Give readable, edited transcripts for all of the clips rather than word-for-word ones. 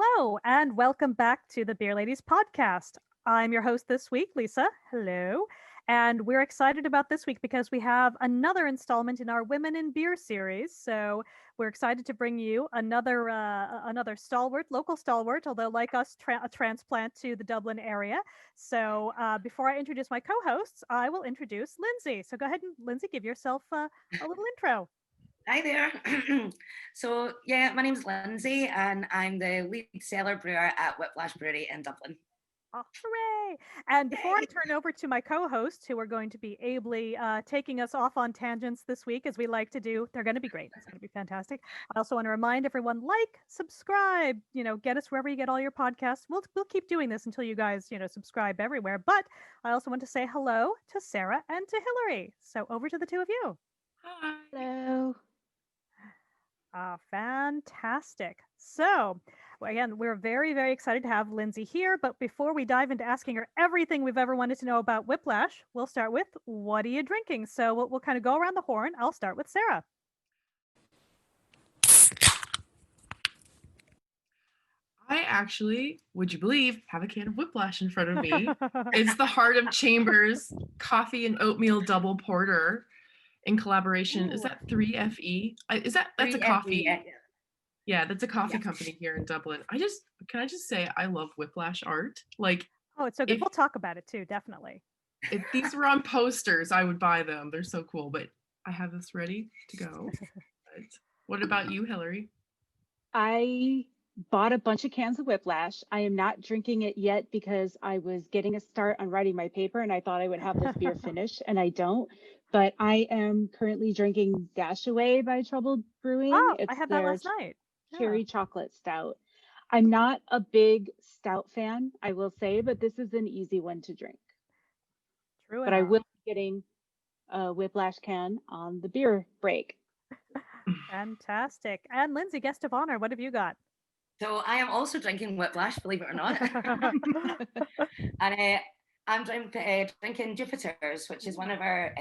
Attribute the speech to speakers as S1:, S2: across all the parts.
S1: Hello, and welcome back to the Beer Ladies podcast. I'm your host this week, Lisa. Hello. And we're excited about this week because we have another installment in our Women in Beer series. So we're excited to bring you another stalwart, local stalwart, although like us, a transplant to the Dublin area. So before I introduce my co-hosts, I will introduce Lynsey. So go ahead and Lynsey, give yourself a little intro.
S2: Hi there. My name's Lynsey and I'm the lead cellar brewer at Whiplash Brewery in Dublin.
S1: Oh, hooray! And before I
S2: Yay.
S1: turn over to my co-hosts, who are going to be ably taking us off on tangents this week, as we like to do, they're going to be great. It's going to be fantastic. I also want to remind everyone: subscribe. Get us wherever you get all your podcasts. We'll keep doing this until you guys subscribe everywhere. But I also want to say hello to Sarah and to Hilary. So over to the two of you.
S2: Hi.
S3: Hello.
S1: Fantastic. So, again, we're very, very excited to have Lynsey here. But before we dive into asking her everything we've ever wanted to know about Whiplash, we'll start with what are you drinking? So, we'll kind of go around the horn. I'll start with Sarah.
S4: I actually, would you believe, have a can of Whiplash in front of me. It's the Heart of Chambers Coffee and Oatmeal Double Porter in collaboration. Is that 3FE? That's a coffee? Yeah, that's a coffee company here in Dublin. Can I just say I love Whiplash art? Like,
S1: Oh, it's so good. We'll talk about it too, definitely.
S4: if these were on posters, I would buy them. They're so cool. But I have this ready to go. But what about you, Hilary?
S3: I bought a bunch of cans of Whiplash. I am not drinking it yet because I was getting a start on writing my paper and I thought I would have this beer finish and I don't. But I am currently drinking Dash Away by Troubled Brewing.
S1: Oh,
S3: It's
S1: I had that
S3: their
S1: last night.
S3: cherry chocolate stout. I'm not a big stout fan, I will say, but this is an easy one to drink.
S1: True
S3: But I
S1: enough.
S3: will be getting a Whiplash can on the beer break.
S1: Fantastic. And Lynsey, guest of honor, what have you got?
S2: So I am also drinking Whiplash, believe it or not. And I'm drinking Jupiter's, which is one of our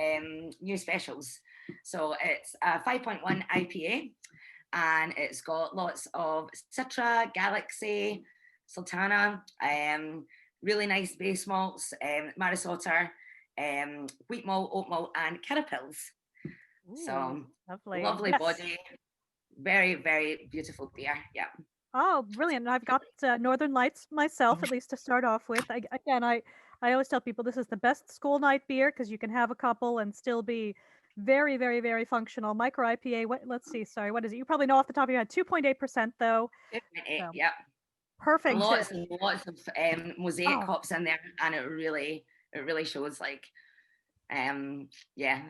S2: new specials. So it's a 5.1 IPA and it's got lots of Citra, Galaxy, Sultana, really nice base malts, Maris Otter, wheat malt, oat malt, and carapils. So lovely
S1: Yes.
S2: body, very, very beautiful beer. Yeah.
S1: Oh, brilliant. And I've got Northern Lights myself, at least to start off with. I always tell people this is the best school night beer because you can have a couple and still be very, very, very functional. Micro IPA, let's see, sorry, what is it? You probably know off the top of your head, 2.8% though.
S2: 2.8,
S1: So,
S2: yeah.
S1: perfect.
S2: Lots and lots of mosaic
S1: Oh.
S2: hops in there, and it really shows like a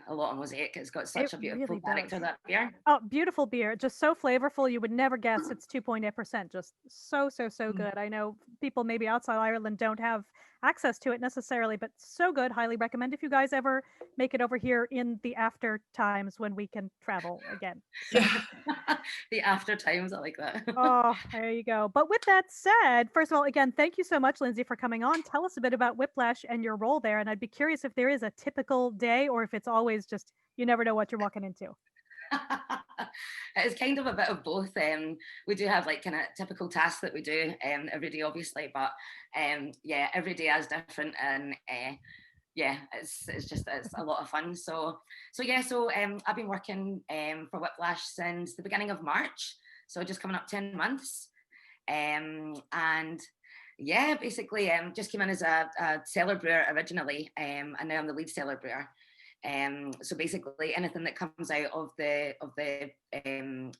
S2: lot of mosaic. It's got such a beautiful
S1: really
S2: character,
S1: does.
S2: that beer.
S1: Oh, beautiful beer. Just so flavorful. You would never guess it's 2.8%. Just so good. I know people maybe outside Ireland don't have access to it necessarily, but so good. Highly recommend if you guys ever make it over here in the after times when we can travel again. So.
S4: Yeah.
S2: The after times, I like that.
S1: Oh, there you go. But with that said, first of all, again, thank you so much, Lynsey, for coming on. Tell us a bit about Whiplash and your role there. And I'd be curious if there is a typical day or if it's always just, you never know what you're walking into.
S2: It's kind of a bit of both. We do have like kind of typical tasks that we do every day, obviously, but every day is different, and it's a lot of fun. So I've been working for Whiplash since the beginning of March, so just coming up 10 months, and basically just came in as a cellar brewer originally, and now I'm the lead cellar brewer. So basically anything that comes out of the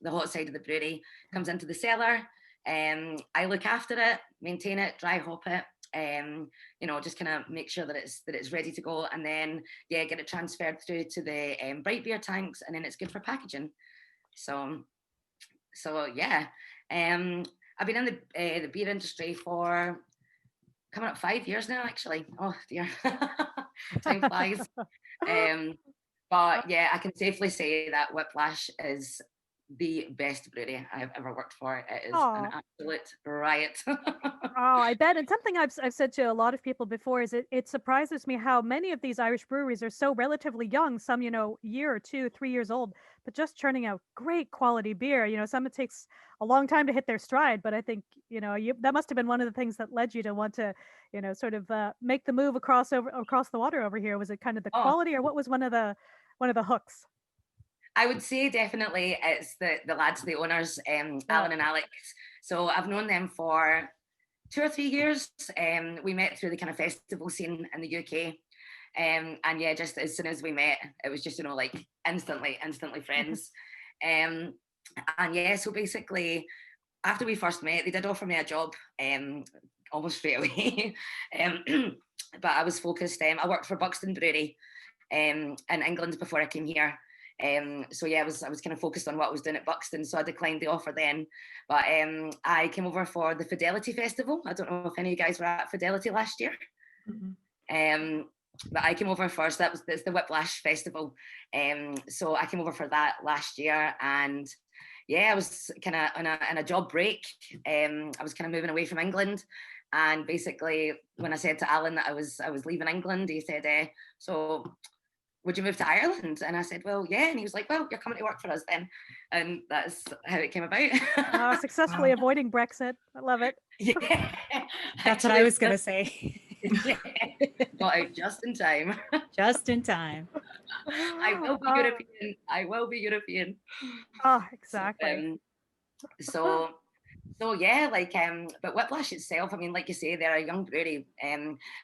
S2: hot side of the brewery comes into the cellar. I look after it, maintain it, dry hop it, just kind of make sure that it's ready to go, and then get it transferred through to the bright beer tanks, and then it's good for packaging. So I've been in the beer industry for coming up 5 years now, actually. Oh dear. Time flies. But yeah, I can safely say that Whiplash is the best brewery I've ever worked for. It is an
S1: Oh,
S2: absolute riot.
S1: oh, I bet. And something I've said to a lot of people before is it surprises me how many of these Irish breweries are so relatively young, some, year or two, 3 years old, but just churning out great quality beer. Some it takes a long time to hit their stride, but I think, that must have been one of the things that led you to want to, sort of make the move across the water over here. Was it kind of the
S2: Oh,
S1: quality, or what was one of the hooks?
S2: I would say definitely it's the lads, the owners,
S1: Yeah.
S2: Alan and Alex. So I've known them for 2 or 3 years. We met through the kind of festival scene in the UK. And yeah, just as soon as we met, it was just, like instantly friends. Um, and yeah, so basically, after we first met, they did offer me a job almost straight away. um, but I was focused, I worked for Buxton Brewery in England before I came here. So yeah, I was kind of focused on what I was doing at Buxton, so I declined the offer then. But I came over for the Fidelity Festival. I don't know if any of you guys were at Fidelity last year.
S4: Mhm.
S2: But I came over first. That's the Whiplash Festival. So I came over for that last year, and yeah, I was kind of on a job break. I was kind of moving away from England, and basically when I said to Alan that I was leaving England, he said, "So would you move to Ireland?" And I said, "Well, yeah." And he was like, "Well, you're coming to work for us then." And that's how it came about.
S1: Successfully
S4: Wow.
S1: avoiding Brexit. I love it.
S2: Yeah.
S5: That's what I
S2: Actually,
S5: was gonna say.
S2: yeah, got out just in time.
S5: Just in time.
S2: I will be
S1: Oh,
S2: European. I will be European.
S1: oh,
S2: So,
S1: exactly.
S2: so so yeah, but Whiplash itself, I mean, like you say, they're a young brewery.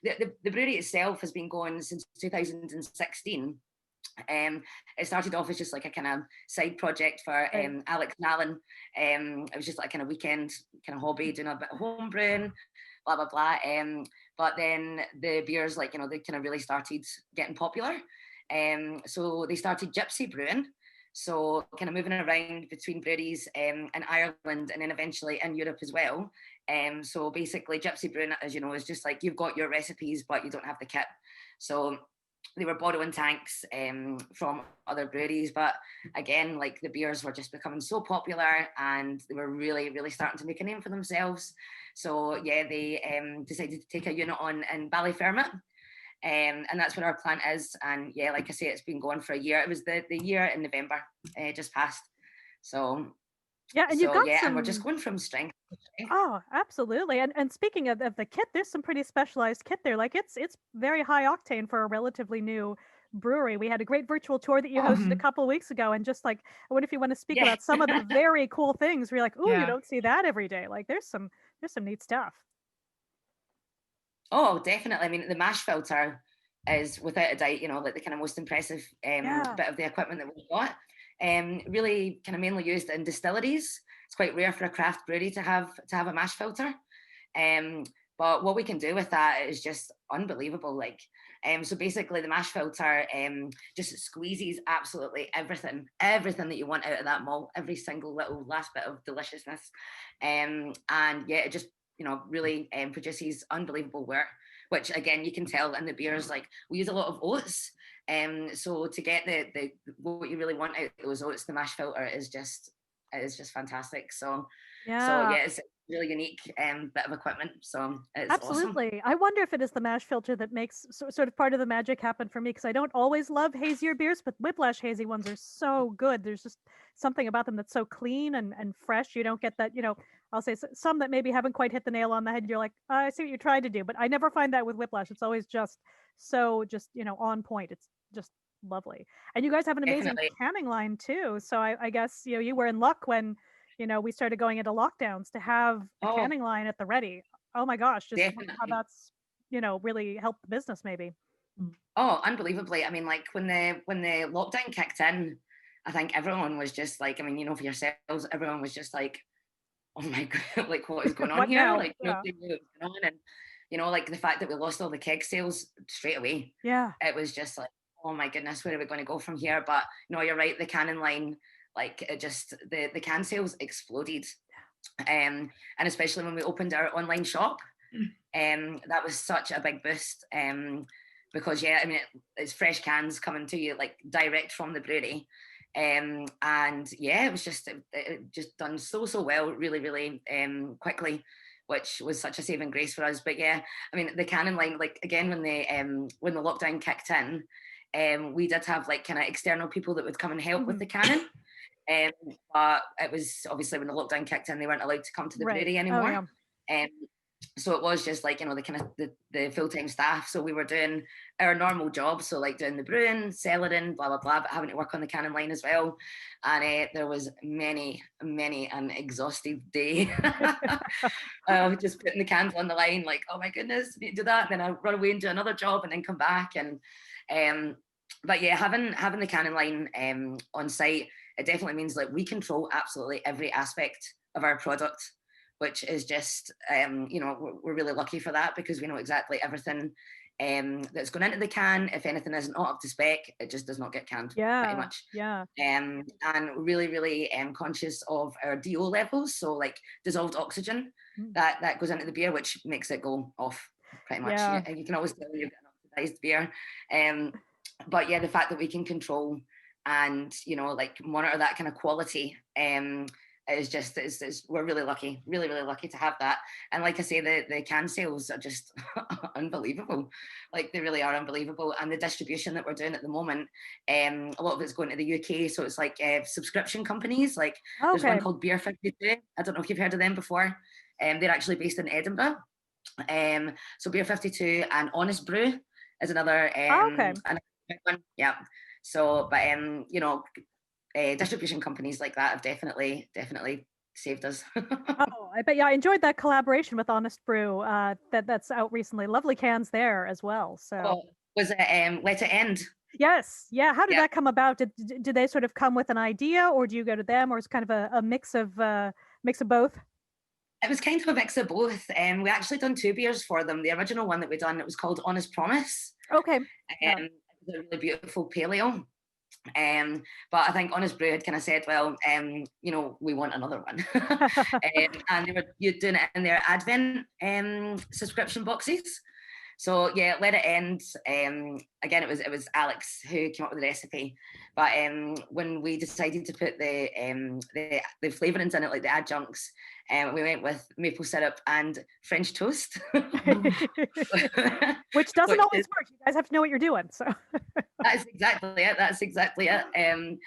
S2: The brewery itself has been going since 2016. It started off as just like a kind of side project for
S1: Right.
S2: Alex and Alan. It was just like a kind of weekend kind of hobby, doing a bit of home brewing, blah blah blah. But then the beers, they kind of really started getting popular. So they started Gypsy Brewing. So kind of moving around between breweries in Ireland and then eventually in Europe as well. So basically Gypsy Brewing, as you know, is just like you've got your recipes, but you don't have the kit. So they were borrowing tanks from other breweries, but again, like the beers were just becoming so popular and they were really, really starting to make a name for themselves. So yeah, they decided to take a unit on in Ballyfermot. And that's where our plant is. And yeah, like I say, it's been going for a year. It was the year in November, just passed. So
S1: Yeah, and you've got
S2: yeah, and we're just
S1: some.
S2: going from strength to strength.
S1: Oh, absolutely. And speaking of the kit, there's some pretty specialized kit there. Like it's very high octane for a relatively new brewery. We had a great virtual tour that you
S2: Oh,
S1: hosted a
S4: Mhm.
S1: couple of weeks ago, and just like I wonder if you want to speak
S2: yeah.
S1: about some of the very cool things where you're like, oh, you
S4: Yeah.
S1: don't see that every day. Like there's some neat stuff.
S2: Oh, definitely. I mean, the mash filter is without a doubt, like the kind of most impressive
S1: Yeah.
S2: bit of the equipment that we've got. Really kind of mainly used in distilleries. It's quite rare for a craft brewery to have a mash filter. Um, but what we can do with that is just unbelievable. So basically the mash filter just squeezes absolutely everything that you want out of that malt, every single little last bit of deliciousness. And yeah, it just really produces unbelievable work, which again you can tell in the beers. Like we use a lot of oats, so to get the what you really want out of those oats, the mash filter is just fantastic. So
S1: Yeah.
S2: yeah, it's a really unique bit of equipment. So it's awesome.
S1: Absolutely. I wonder if it is the mash filter that makes sort of part of the magic happen for me because I don't always love hazier beers, but Whiplash hazy ones are so good. There's just something about them that's so clean and fresh. You don't get that, I'll say some that maybe haven't quite hit the nail on the head. You're like, I see what you tried to do, but I never find that with Whiplash. It's always just so on point. It's just lovely. And you guys have an amazing
S2: Definitely.
S1: canning line too. So I guess, you were in luck when, we started going into lockdowns to have a
S2: Oh,
S1: canning line at the ready. Oh my gosh, just wonder how
S2: definitely.
S1: that's, really helped the business maybe.
S2: Oh, unbelievably. I mean, like when the lockdown kicked in, I think everyone was just like, I mean, for yourselves, everyone was just like, oh my god, like what is going on
S1: What
S2: here?
S1: now?
S2: Like
S1: Yeah.
S2: nobody knew what was going on. And like the fact that we lost all the keg sales straight away,
S1: Yeah.
S2: it was just like, oh my goodness, where are we going to go from here? But no, you're right, the canning line, like it just the can sales exploded. And especially when we opened our online shop, that was such a big boost. Because yeah, I mean it's fresh cans coming to you like direct from the brewery. And yeah, it was it just done so well, really quickly, which was such a saving grace for us. But yeah, I mean, the canning line, like again, when the lockdown kicked in, we did have like kind of external people that would come and help with the canning. But it was obviously when the lockdown kicked in, they weren't allowed to come to the brewery anymore. So it was just like, you know, the kind of the full-time staff. So we were doing our normal job, so like doing the brewing, cellaring, blah blah blah, but having to work on the canning line as well. And there was many an exhausted day. Just putting the cans on the line, like, oh my goodness, I need to do that. Then I run away and do another job and then come back. And but yeah, having the canning line on site, it definitely means like we control absolutely every aspect of our product, which is just, you know, we're really lucky for that, because we know exactly everything that's going into the can. If anything isn't up to spec, it just does not get canned, pretty much. And really conscious of our DO levels, so like dissolved oxygen that goes into the beer, which makes it go off pretty much. You can always tell when you've got an oxidized beer. But yeah, the fact that we can control and, you know, like monitor that kind of quality is just, we're really lucky to have that. And like I say, the can sales are just unbelievable. Like they really are unbelievable. And the distribution that we're doing at the moment, a lot of it's going to the UK. So it's like subscription companies. Like there's one called Beer 52. I don't know if you've heard of them before. They're actually based in Edinburgh. So Beer 52 and Honest Brew is another one. Yeah. So, but you know, distribution companies like that have definitely saved us.
S1: I bet. Yeah, I enjoyed that collaboration with Honest Brew. That's out recently. Lovely cans there as well. So
S2: was it Let It End?
S1: Yes. Yeah. How did that come about? Did they sort of come with an idea, or do you go to them, or it's kind of a mix of both?
S2: It was kind of a mix of both. We actually done 2 beers for them. The original one that we done, it was called Honest Promise.
S1: Okay.
S2: It was a really beautiful pale ale. But I think Honest Brew had kind of said, well, you know, we want another one. And they were doing it in their Advent subscription boxes. So yeah, Let It End. Again, it was Alex who came up with the recipe. But when we decided to put the flavourings in it, like the adjuncts, we went with maple syrup and French toast.
S1: Which doesn't always work. You guys have to know what you're doing. So
S2: That's exactly it. And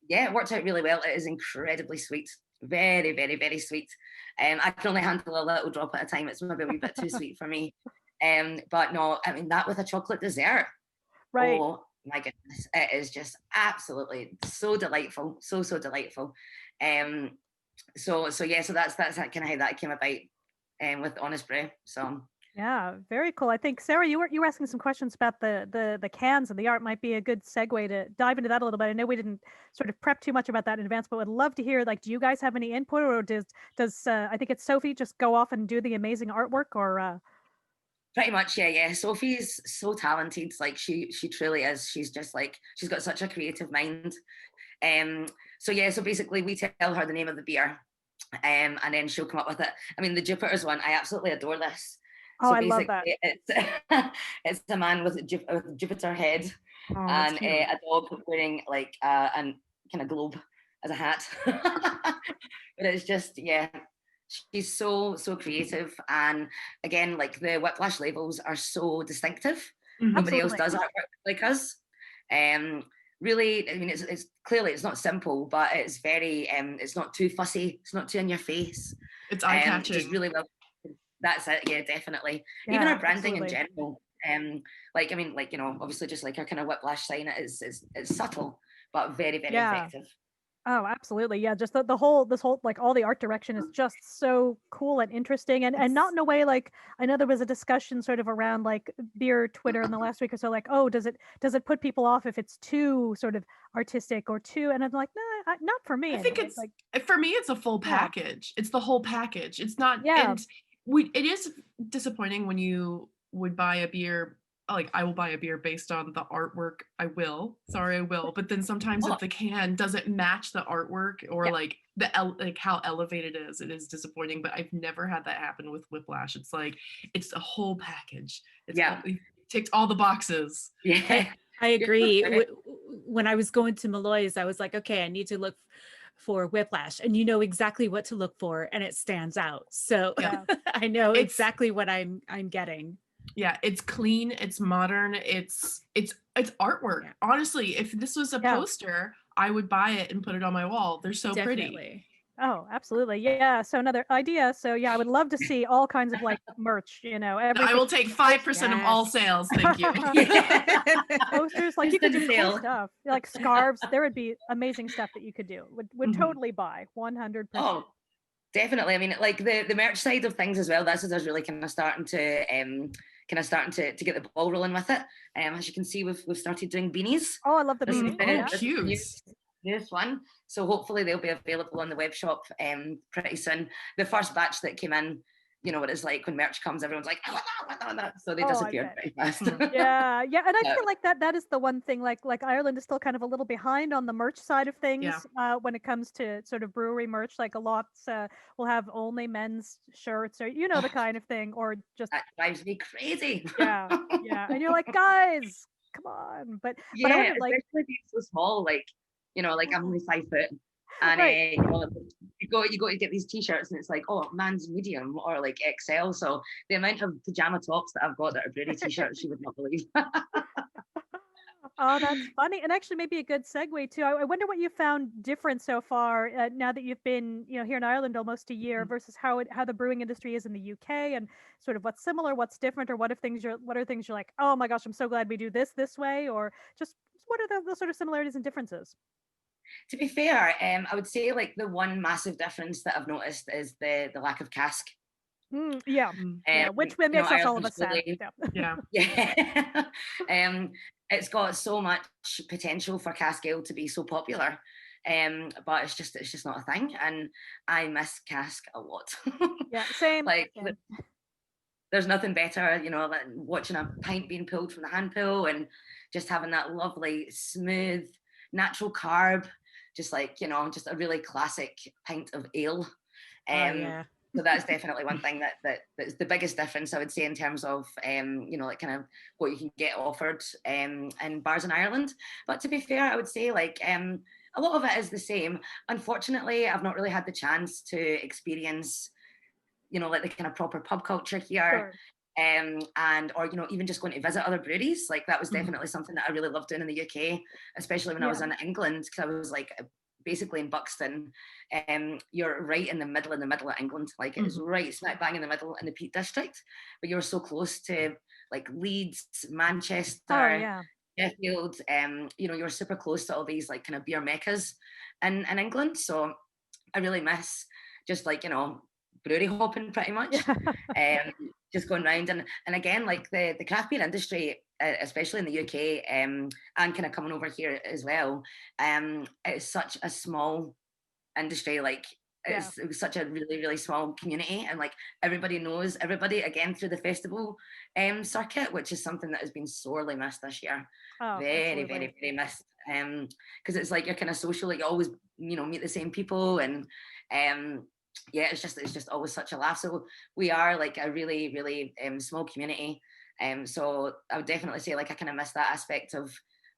S2: yeah, it worked out really well. It is incredibly sweet. Very, very, very sweet. I can only handle a little drop at a time. It's maybe a wee bit too sweet for me. But no, I mean, that with a chocolate dessert.
S1: Right.
S2: Oh my goodness. It is just absolutely so delightful. So delightful. So yeah, so that's kind of how that came about with Honest Brew. So
S1: yeah, very cool. I think Sarah, you were asking some questions about the cans and the art. Might be a good segue to dive into that a little bit. I know we didn't sort of prep too much about that in advance, but would love to hear, like, do you guys have any input, or does I think it's Sophie just go off and do the amazing artwork, or
S2: Pretty much, yeah. Sophie's so talented. Like she truly is. She's just like, she's got such a creative mind. So yeah, so basically we tell her the name of the beer, and then she'll come up with it. I mean, the Jupiter's one, I absolutely adore this.
S1: Oh, so I love that.
S2: It's a man with a Jupiter head and a dog wearing like a kind of globe as a hat. But it's just, yeah, she's so creative. And again, like the Whiplash labels are so distinctive. Nobody else does artwork like us. Really, I mean, it's clearly it's not simple, but it's very it's not too fussy, it's not too in your face.
S4: It's eye-catching.
S2: Just really well. That's it, yeah, definitely. Yeah, even our branding in general. Like, I mean, like, you know, obviously just like our kind of Whiplash sign, it's subtle, but very, very effective.
S1: Oh, absolutely. Yeah, just this whole like all the art direction is just so cool and interesting, and not in a way like, I know there was a discussion sort of around like beer Twitter in the last week or so, like, oh, does it put people off if it's too sort of artistic or too, and I'm like, no, not for me.
S4: I think it's like, for me it's a full package. It's the whole package. It's not. And it is disappointing when you would buy a beer. Like, I will buy a beer based on the artwork. I will. But then sometimes if the can doesn't match the artwork, or like like how elevated it is disappointing. But I've never had that happen with Whiplash. It's like, it's a whole package. It ticked all the boxes.
S5: Yeah, I agree. when I was going to Malloy's, I was like, okay, I need to look for Whiplash, and you know exactly what to look for, and it stands out. So
S1: Yeah.
S5: I know
S4: It's-
S5: exactly what I'm getting.
S4: Yeah, it's clean, it's modern, it's artwork.
S5: Yeah.
S4: Honestly, if this was a
S1: Yeah.
S4: poster, I would buy it and put it on my wall. They're so pretty.
S5: Definitely.
S1: Oh, absolutely. Yeah. So another idea. So yeah, I would love to see all kinds of like merch, everything.
S4: I will take 5% of all
S5: Yes.
S4: sales. Thank you.
S1: Posters, like you could do
S2: Instant
S1: cool
S2: sale.
S1: stuff. Like scarves. There would be amazing stuff that you could do. Would
S4: Mhm.
S1: totally buy 100%.
S2: Oh, definitely. I mean, like the merch side of things as well. That's what I was really kind of starting to get the ball rolling with it. As you can see, we've started doing beanies.
S1: Oh, I love the
S2: This is
S1: beanie.
S2: the-
S4: Oh,
S1: Yeah.
S2: this is the
S4: cute.
S2: newest one. So hopefully they'll be available on the web shop pretty soon. The first batch that came in, you know what it's like when merch comes, everyone's like, "I want that." So they
S1: Oh, I
S2: disappeared
S1: bet.
S2: pretty fast.
S1: Yeah, yeah, and I
S2: Yeah.
S1: feel like that is the one thing. Like Ireland is still kind of a little behind on the merch side of things when it comes to sort of brewery merch. Like a lot will have only men's shirts, or the kind of thing, or just
S2: That drives me crazy.
S1: yeah, and you're like, guys, come on. But I
S2: Yeah,
S1: wonder, like,
S2: especially being so small. Like, like I'm only 5 foot, and
S1: Right.
S2: you go to get these t-shirts, and it's like, oh, man's medium or like XL. So the amount of pajama tops that I've got that are brewery t-shirts, you would not believe.
S1: Oh, that's funny, and actually maybe a good segue too. I wonder what you found different so far now that you've been, here in Ireland almost a year versus how the brewing industry is in the UK, and sort of what's similar, what's different, or what are things you're like, oh my gosh, I'm so glad we do this way, or just what are the sort of similarities and differences?
S2: To be fair, I would say like the one massive difference that I've noticed is the lack of cask.
S1: Yeah,
S4: Mm.
S1: which makes us all of
S2: Ireland's
S1: us sad.
S2: really-
S1: Yeah.
S4: Yeah.
S2: Yeah. It's got so much potential for cask ale to be so popular. But it's just not a thing, and I miss cask a lot.
S1: Yeah, same.
S2: Like
S1: same.
S2: there's nothing better, than watching a pint being pulled from the hand pull and just having that lovely, smooth, natural carb, just like, just a really classic pint of ale.
S5: Oh, yeah.
S2: So that's definitely one thing that's the biggest difference, I would say, in terms of, like kind of what you can get offered in bars in Ireland. But to be fair, I would say like a lot of it is the same. Unfortunately, I've not really had the chance to experience, like the kind of proper pub culture here.
S1: Sure.
S2: And or even just going to visit other breweries. Like that was
S5: Mhm.
S2: definitely something that I really loved doing in the UK, especially when I was in England, because I was like basically in Buxton. You're right in the middle of England, like it is right smack bang in the middle in the Peak District, but you're so close to like Leeds, Manchester,
S1: Oh yeah.
S2: Sheffield. You're super close to all these like kind of beer meccas in England. So I really miss just like brewery hopping pretty much. Just going around and again, like the craft beer industry, especially in the UK, and kind of coming over here as well, it's such a small industry. Like it was such a really, really small community, and like everybody knows everybody, again through the festival circuit, which is something that has been sorely missed this year.
S1: Oh,
S2: Very,
S1: absolutely.
S2: very, very missed. Because it's like you're kind of social, like you always meet the same people, and yeah, it's just always such a laugh. So we are like a really, really small community. So I would definitely say like I kind of miss that aspect of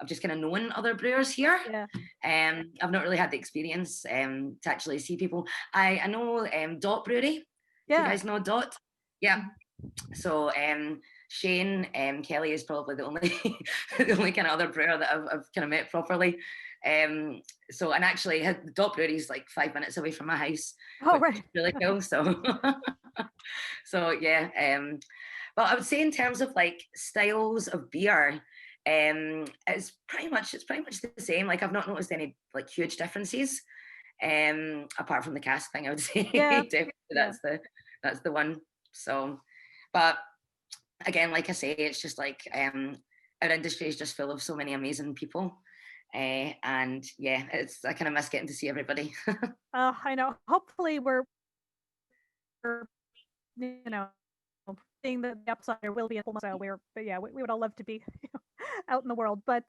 S2: just kind of knowing other brewers here.
S1: Yeah.
S2: I've not really had the experience to actually see people. I know Dot Brewery. Do you
S1: Yeah.
S2: guys know Dot? Yeah. So Shane Kelly is probably the only the only kind of other brewer that I've kind of met properly. So and actually the Dot Brewery is like 5 minutes away from my house.
S1: Oh,
S2: which is
S1: right.
S2: really cool. So so yeah. But I would say in terms of like styles of beer, it's pretty much the same. Like I've not noticed any like huge differences. Apart from the cask thing, I would say.
S1: Yeah.
S2: Definitely
S1: Yeah.
S2: that's the one. So but again, like I say, it's just like our industry is just full of so many amazing people. And yeah, I kind of miss getting to see everybody.
S1: I know. Hopefully we're seeing the upside, or will be in full. So but yeah, we would all love to be out in the world, but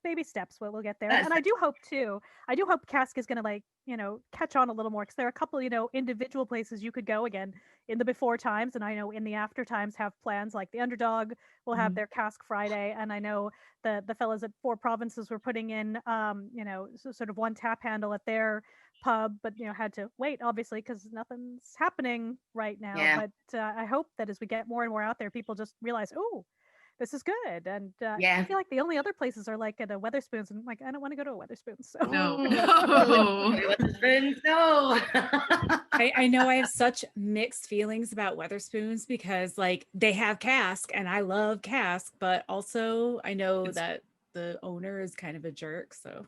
S1: baby steps. We'll get there.
S2: That's
S1: And I do hope too. I do hope cask is going to catch on a little more, because there are a couple individual places you could go again in the before times, and I know in the after times have plans, like the Underdog will have their Cask Friday, and I know the fellas at Four Provinces were putting in sort of one tap handle at their pub, but had to wait, obviously, because nothing's happening right now.
S2: Yeah.
S1: But I hope that as we get more and more out there, people just realize, oh, this is good. And I
S2: Yeah.
S1: feel like the only other places are like at a Weatherspoons, and like I don't want to go to a Weatherspoons. So
S4: No.
S2: No.
S5: I know I have such mixed feelings about Weatherspoons, because like they have cask and I love cask, but also I know that the owner is kind of a jerk. So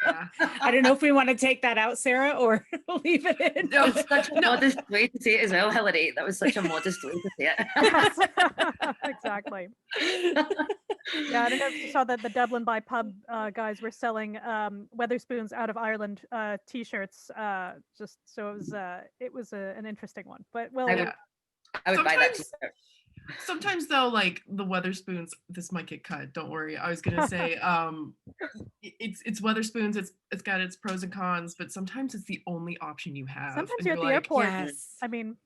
S4: Yeah.
S5: I don't know if we want to take that out, Sarah, or leave it in.
S2: That was such a modest way to say it as well, Hilary. That was such a modest way to say it.
S1: Yes. Exactly. Yeah, I don't know if you saw that the Dublin by Pub guys were selling Weatherspoons out of Ireland t-shirts. Just so it was an interesting one. But well,
S2: I would buy that t-shirt.
S4: Sometimes though, like the Weatherspoons, this might get cut, don't worry. I was gonna say it's Weatherspoons, it's got its pros and cons, but sometimes it's the only option you have.
S1: sometimes you're at the airport.
S5: Yes.
S1: I mean,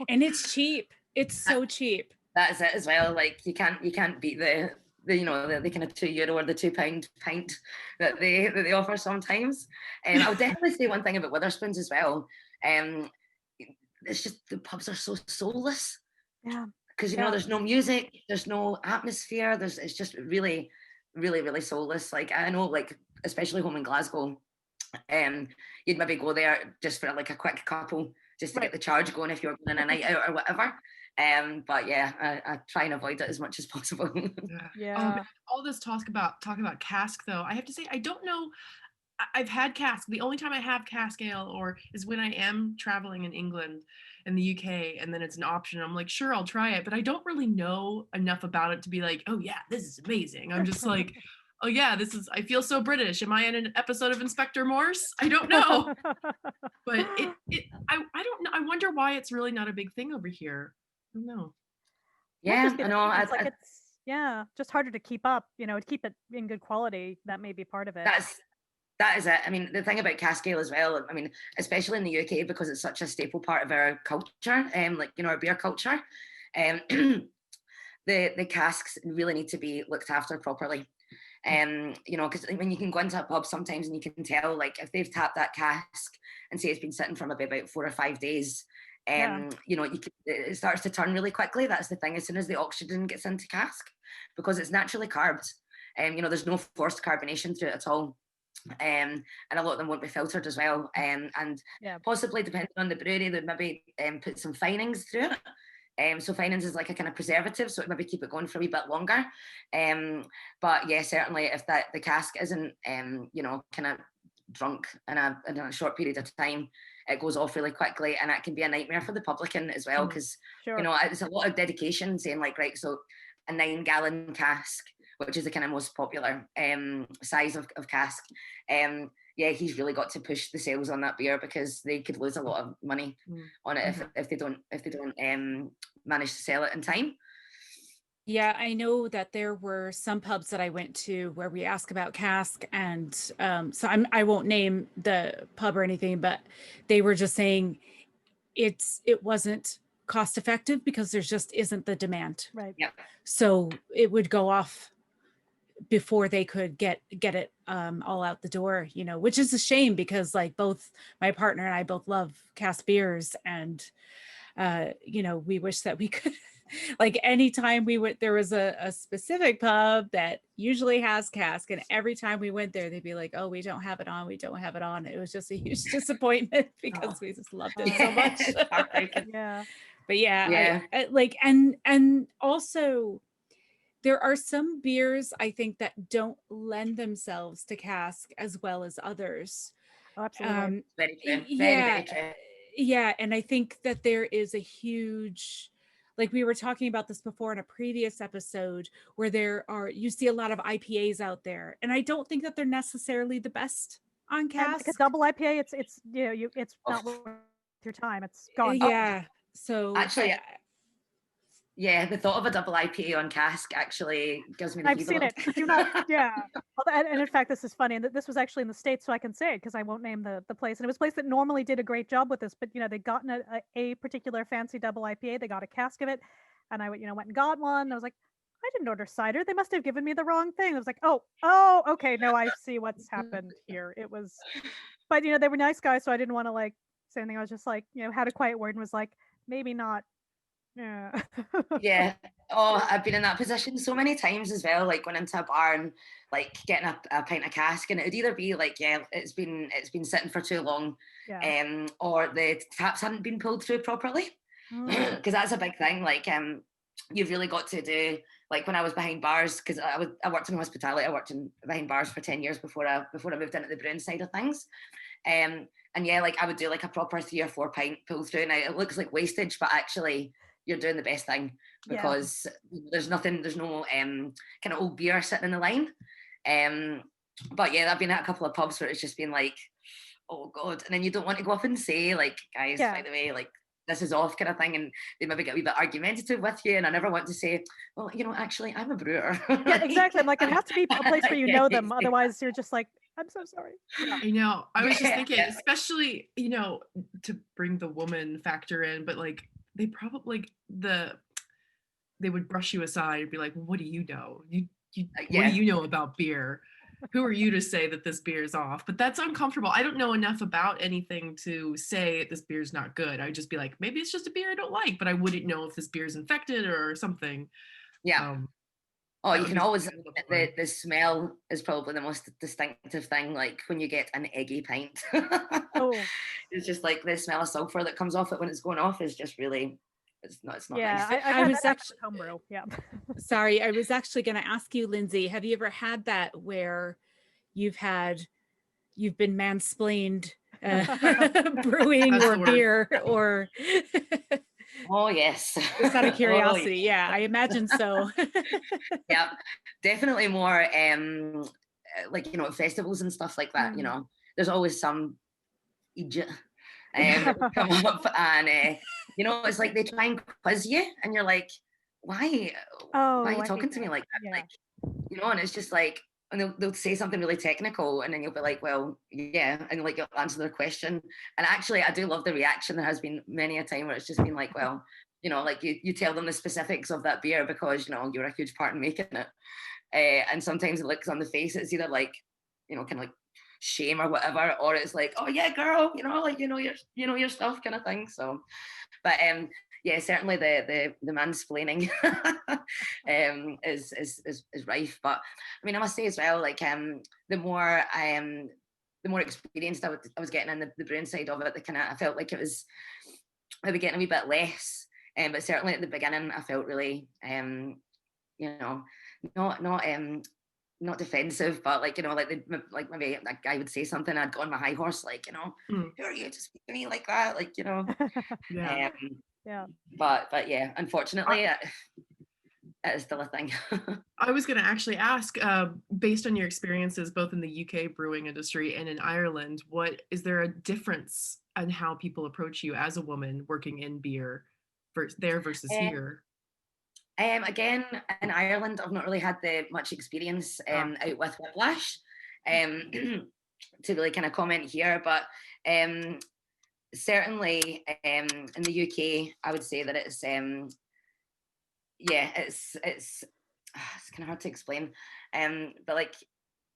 S5: And it's cheap. It's so cheap.
S2: That's it as well. Like you can't beat the kind of €2 or the £2 pint that they offer sometimes. And I'll definitely say one thing about Weatherspoons as well. It's just the pubs are so soulless.
S1: yeah.
S2: Because there's no music, there's no atmosphere. It's just really, really, really soulless. Like I know, like especially home in Glasgow, you'd maybe go there just for like a quick couple, just to get the charge going if you're going on a night out or whatever. But yeah, I try and avoid it as much as possible.
S1: Yeah.
S4: All this talk about cask though, I have to say I don't know. I've had cask. The only time I have cask ale is when I am traveling in England and the UK, and then it's an option. I'm like, sure, I'll try it, but I don't really know enough about it to be like, oh yeah, this is amazing. I'm just like, oh yeah, I feel so British. Am I in an episode of Inspector Morse? I don't know. But I don't know. I wonder why it's really not a big thing over here. I don't know.
S2: Yeah, I know.
S1: It's just harder to keep up, to keep it in good quality. That may be part of it.
S2: That is it. I mean, the thing about cask ale as well, I mean, especially in the UK, because it's such a staple part of our culture, our beer culture, the casks really need to be looked after properly. Because when you can go into a pub sometimes and you can tell, like, if they've tapped that cask and say it's been sitting for maybe about 4 or 5 days, it starts to turn really quickly. That's the thing. As soon as the oxygen gets into cask, because it's naturally carbed, there's no forced carbonation through it at all. And a lot of them won't be filtered as well. And possibly, depending on the brewery, they'd maybe put some finings through it. So finings is like a kind of preservative, so it maybe keep it going for a wee bit longer. But yeah, certainly if the cask isn't kind of drunk in a short period of time, it goes off really quickly, and it can be a nightmare for the publican as well, because it's a lot of dedication, saying like, right, so a 9-gallon cask, which is the kind of most popular size of cask. He's really got to push the sales on that beer, because they could lose a lot of money on it if they don't manage to sell it in time.
S5: Yeah, I know that there were some pubs that I went to where we asked about cask, and so I won't name the pub or anything, but they were just saying it wasn't cost effective because there just isn't the demand.
S1: Right.
S2: Yeah.
S5: So it would go off before they could get it all out the door, which is a shame, because like both my partner and I both love cask beers, and we wish that we could like anytime we went, there was a specific pub that usually has cask, and every time we went there they'd be like, oh, we don't have it on. It was just a huge disappointment, because we just loved it so much.
S1: Yeah.
S5: But yeah. I like, and also there are some beers I think that don't lend themselves to cask as well as others.
S1: Oh, absolutely.
S2: Very true. Very true.
S5: Yeah, and I think that there is a huge, like we were talking about this before in a previous episode, where you see a lot of IPAs out there, and I don't think that they're necessarily the best on cask.
S1: Like a double IPA, it's it's not worth your time. It's gone.
S5: Yeah. So
S2: actually, Yeah, the thought of a double IPA on cask actually gives me the
S1: I've seen
S2: fever.
S1: it. Do not, yeah. And in fact, this is funny, and this was actually in the States, so I can say it because I won't name the place. And it was a place that normally did a great job with this, but they'd gotten a particular fancy double IPA. They got a cask of it, and I went and got one. I was like, I didn't order cider. They must have given me the wrong thing. I was like, oh, okay, no, I see what's happened here. It was, but they were nice guys, so I didn't want to like say anything. I was just like, had a quiet word and was like, maybe not. Yeah.
S2: Yeah. Oh, I've been in that position so many times as well, like going into a bar and like getting a pint of cask, and it would either be like, yeah, it's been sitting for too long,
S1: Yeah.
S2: or the taps hadn't been pulled through properly. Because that's a big thing. Like you've really got to do, like when I was behind bars, because I worked in hospitality. I worked behind bars for 10 years before I moved into the brewing side of things. And yeah, like I would do like a proper 3 or 4 pint pull through. Now it looks like wastage, but actually you're doing the best thing, because there's no kind of old beer sitting in the line. But yeah, I've been at a couple of pubs where it's just been like, oh God. And then you don't want to go up and say like, guys, by the way, like this is off kind of thing. And they maybe get a wee bit argumentative with you. And I never want to say, well, actually I'm a brewer.
S1: Yeah, exactly. I'm like, it has to be a place where you know them. Otherwise you're just like, I'm so sorry. Yeah.
S4: I know. I was just thinking, especially, to bring the woman factor in, but like they probably they would brush you aside and be like, what do you know? What do you know about beer? Who are you to say that this beer is off? But that's uncomfortable. I don't know enough about anything to say this beer's not good. I would just be like, maybe it's just a beer I don't like, but I wouldn't know if this beer is infected or something.
S2: Yeah. You can always, the smell is probably the most distinctive thing, like when you get an eggy pint. It's just like the smell of sulfur that comes off it when it's going off is just really, it's not
S1: yeah,
S2: nice.
S1: I was actually homebrew. Yeah.
S5: Sorry, I was actually going to ask you, Lynsey, have you ever had that where you've been mansplained brewing or beer or
S2: oh yes,
S5: just out of curiosity? Yeah, I imagine so.
S2: Yeah, definitely more like festivals and stuff like that. There's always some idiot come up, and it's like they try and quiz you, and you're like, why are you talking to me like that? Like, and it's just like, and they'll say something really technical, and then you'll be like, well, yeah, and like you'll answer their question. And actually, I do love the reaction. There has been many a time where it's just been like, well, like you tell them the specifics of that beer because you're a huge part in making it, and sometimes it looks on the face, it's either like, kind of like shame or whatever, or it's like, oh yeah, girl, like your stuff kind of thing. So, but yeah, certainly the mansplaining is rife. But I mean, I must say as well, like the more experienced I was getting in the brewing side of it, I felt like it was maybe getting a wee bit less. But certainly at the beginning, I felt really not defensive, but like like maybe that guy would say something, I'd go on my high horse, like who are you to speak to me like that, like
S1: yeah.
S2: But yeah, unfortunately it is still a thing.
S4: I was going to actually ask, based on your experiences both in the UK brewing industry and in Ireland, is there a difference in how people approach you as a woman working in beer there versus here?
S2: Again, in Ireland, I've not really had much experience out with Whiplash to really kind of comment here, but certainly in the UK, I would say that it's it's kind of hard to explain, but like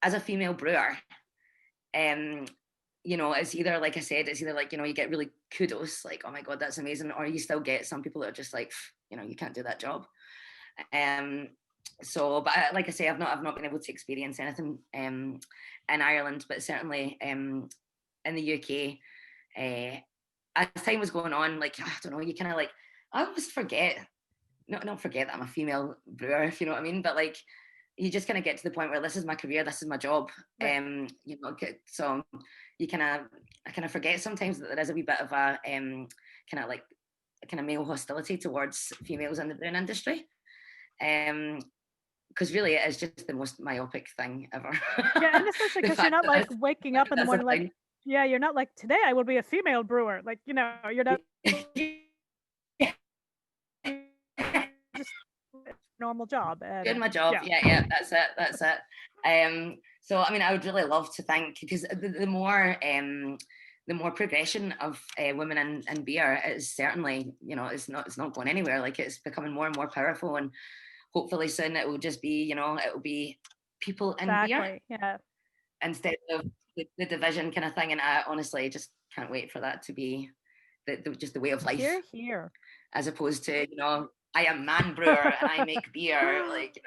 S2: as a female brewer, it's either, like I said, it's either like you get really kudos, like oh my god, that's amazing, or you still get some people that are just like you can't do that job. So, but like I say, I've not been able to experience anything in Ireland, but certainly in the UK, as time was going on, like I don't know, you kind of like, I always forget, not forget that I'm a female brewer, if you know what I mean, but like you just kind of get to the point where this is my career, this is my job, right. So you I kind of forget sometimes that there is a wee bit of a kind of male hostility towards females in the brewing industry. Because really it is just the most myopic thing ever.
S1: Yeah, and especially because you're not like waking up in the morning like, yeah, you're not like, today I will be a female brewer. Like, you're not. normal job.
S2: Doing my job. Yeah, that's it. So I mean, I would really love to think, because the more progression of women in beer is certainly, it's not going anywhere. Like, it's becoming more and more powerful, and hopefully soon it will just be, it will be people in beer, instead of the division kind of thing. And I honestly just can't wait for that to be just the way of life.
S1: Here.
S2: As opposed to, I am man brewer and I make beer, like,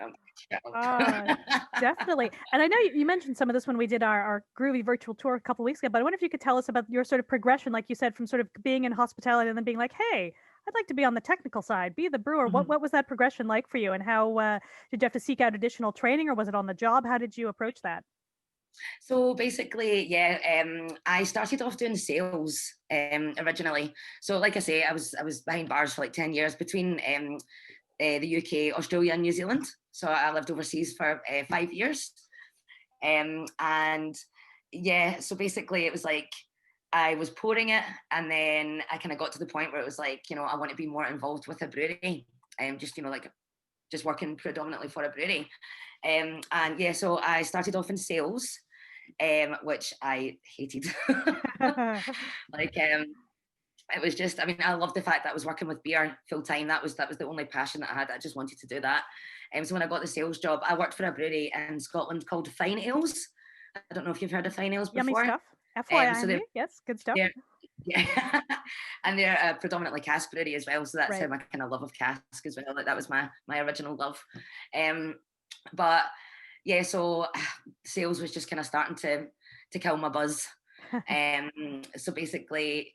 S1: definitely. And I know you mentioned some of this when we did our groovy virtual tour a couple of weeks ago, but I wonder if you could tell us about your sort of progression, like you said, from sort of being in hospitality and then being like, hey, I'd like to be on the technical side, be the brewer.
S2: Mm-hmm.
S1: What was that progression like for you, and how did you have to seek out additional training, or was it on the job? How did you approach that?
S2: So basically, I started off doing sales originally. So like I say, I was behind bars for like 10 years between the UK, Australia, and New Zealand. So I lived overseas for 5 years. So basically it was like I was pouring it, and then I kind of got to the point where it was like, I want to be more involved with a brewery, just working predominantly for a brewery. So I started off in sales, which I hated. It was just, I mean, I loved the fact that I was working with beer full time. That was the only passion that I had. I just wanted to do that. So when I got the sales job, I worked for a brewery in Scotland called Fine Ales. I don't know if you've heard of Fine Ales before.
S1: Yummy stuff. FYI, yes, good stuff.
S2: Yeah, and they're a predominantly cask brewery as well, so that's how my kind of love of cask as well. Like, that was my original love. So sales was just kind of starting to kill my buzz. So basically,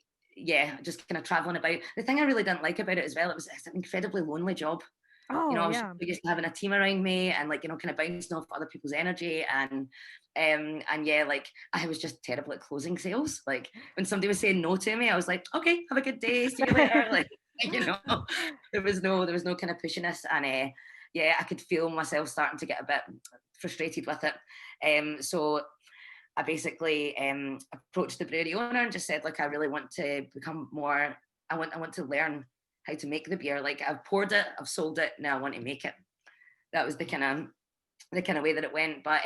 S2: just kind of traveling about. The thing I really didn't like about it as well, it's an incredibly lonely job. I was used to having a team around me, and kind of bouncing off other people's energy, and I was just terrible at closing sales. Like, when somebody was saying no to me, I was like, okay, have a good day, see you later. There was no kind of pushiness, and I could feel myself starting to get a bit frustrated with it. So I basically approached the brewery owner and just said, look, I really want to become more. I want to learn how to make the beer. Like, I've poured it, I've sold it, now I want to make it. That was the kind of way that it went. But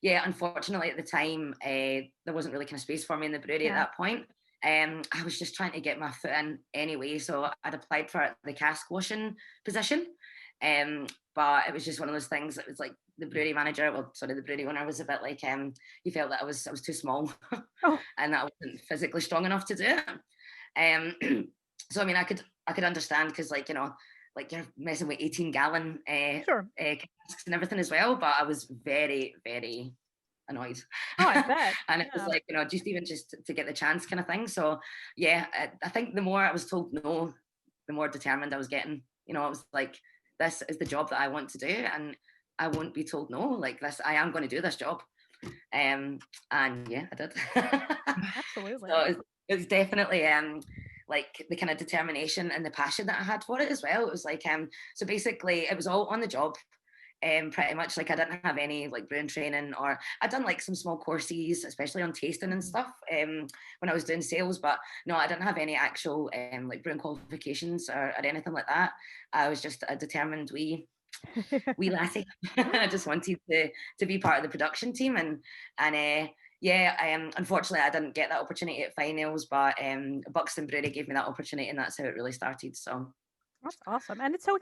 S2: unfortunately at the time, there wasn't really kind of space for me in the brewery at that point. I was just trying to get my foot in anyway, so I'd applied for the cask washing position. But it was just one of those things that was like, the brewery owner was a bit like, he felt that I was too small and that I wasn't physically strong enough to do it. So I mean, I could understand, because you're messing with 18-gallon casks and everything as well, but I was very, very annoyed.
S1: I bet.
S2: And it was like, just to get the chance kind of thing. So I think the more I was told no, the more determined I was getting. It was like, this is the job that I want to do, and I won't be told no. Like this, I am going to do this job. And I did.
S1: Absolutely.
S2: So it's definitely like the kind of determination and the passion that I had for it as well. It was like, so basically it was all on the job. Pretty much, like, I didn't have any like brewing training, or I'd done like some small courses, especially on tasting and stuff, when I was doing sales, but no, I didn't have any actual like brewing qualifications or anything like that. I was just a determined wee lassie. I just wanted to be part of the production team, and unfortunately I didn't get that opportunity at Fine Ales, but Buxton Brewery gave me that opportunity, and that's how it really started. So
S1: that's awesome. And it's so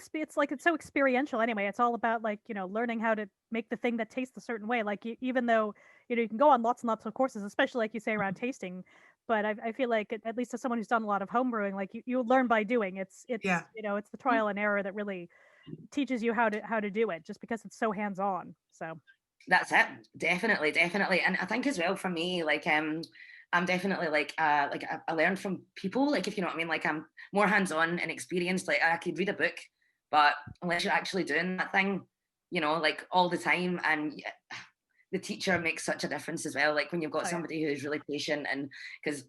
S1: experiential anyway. It's all about learning how to make the thing that tastes a certain way. Like, even though you can go on lots and lots of courses, especially like you say around tasting, but I feel like at least as someone who's done a lot of home brewing, like you learn by doing. It's it's the trial and error that really teaches you how to do it, just because it's so hands-on. So
S2: that's it. Definitely. And I think as well, for me, like I'm definitely like I learned from people, like, if you know what I mean. Like, I'm more hands-on and experienced. Like, I could read a book, but unless you're actually doing that thing, like all the time, and the teacher makes such a difference as well. Like, when you've got somebody who's really patient, and because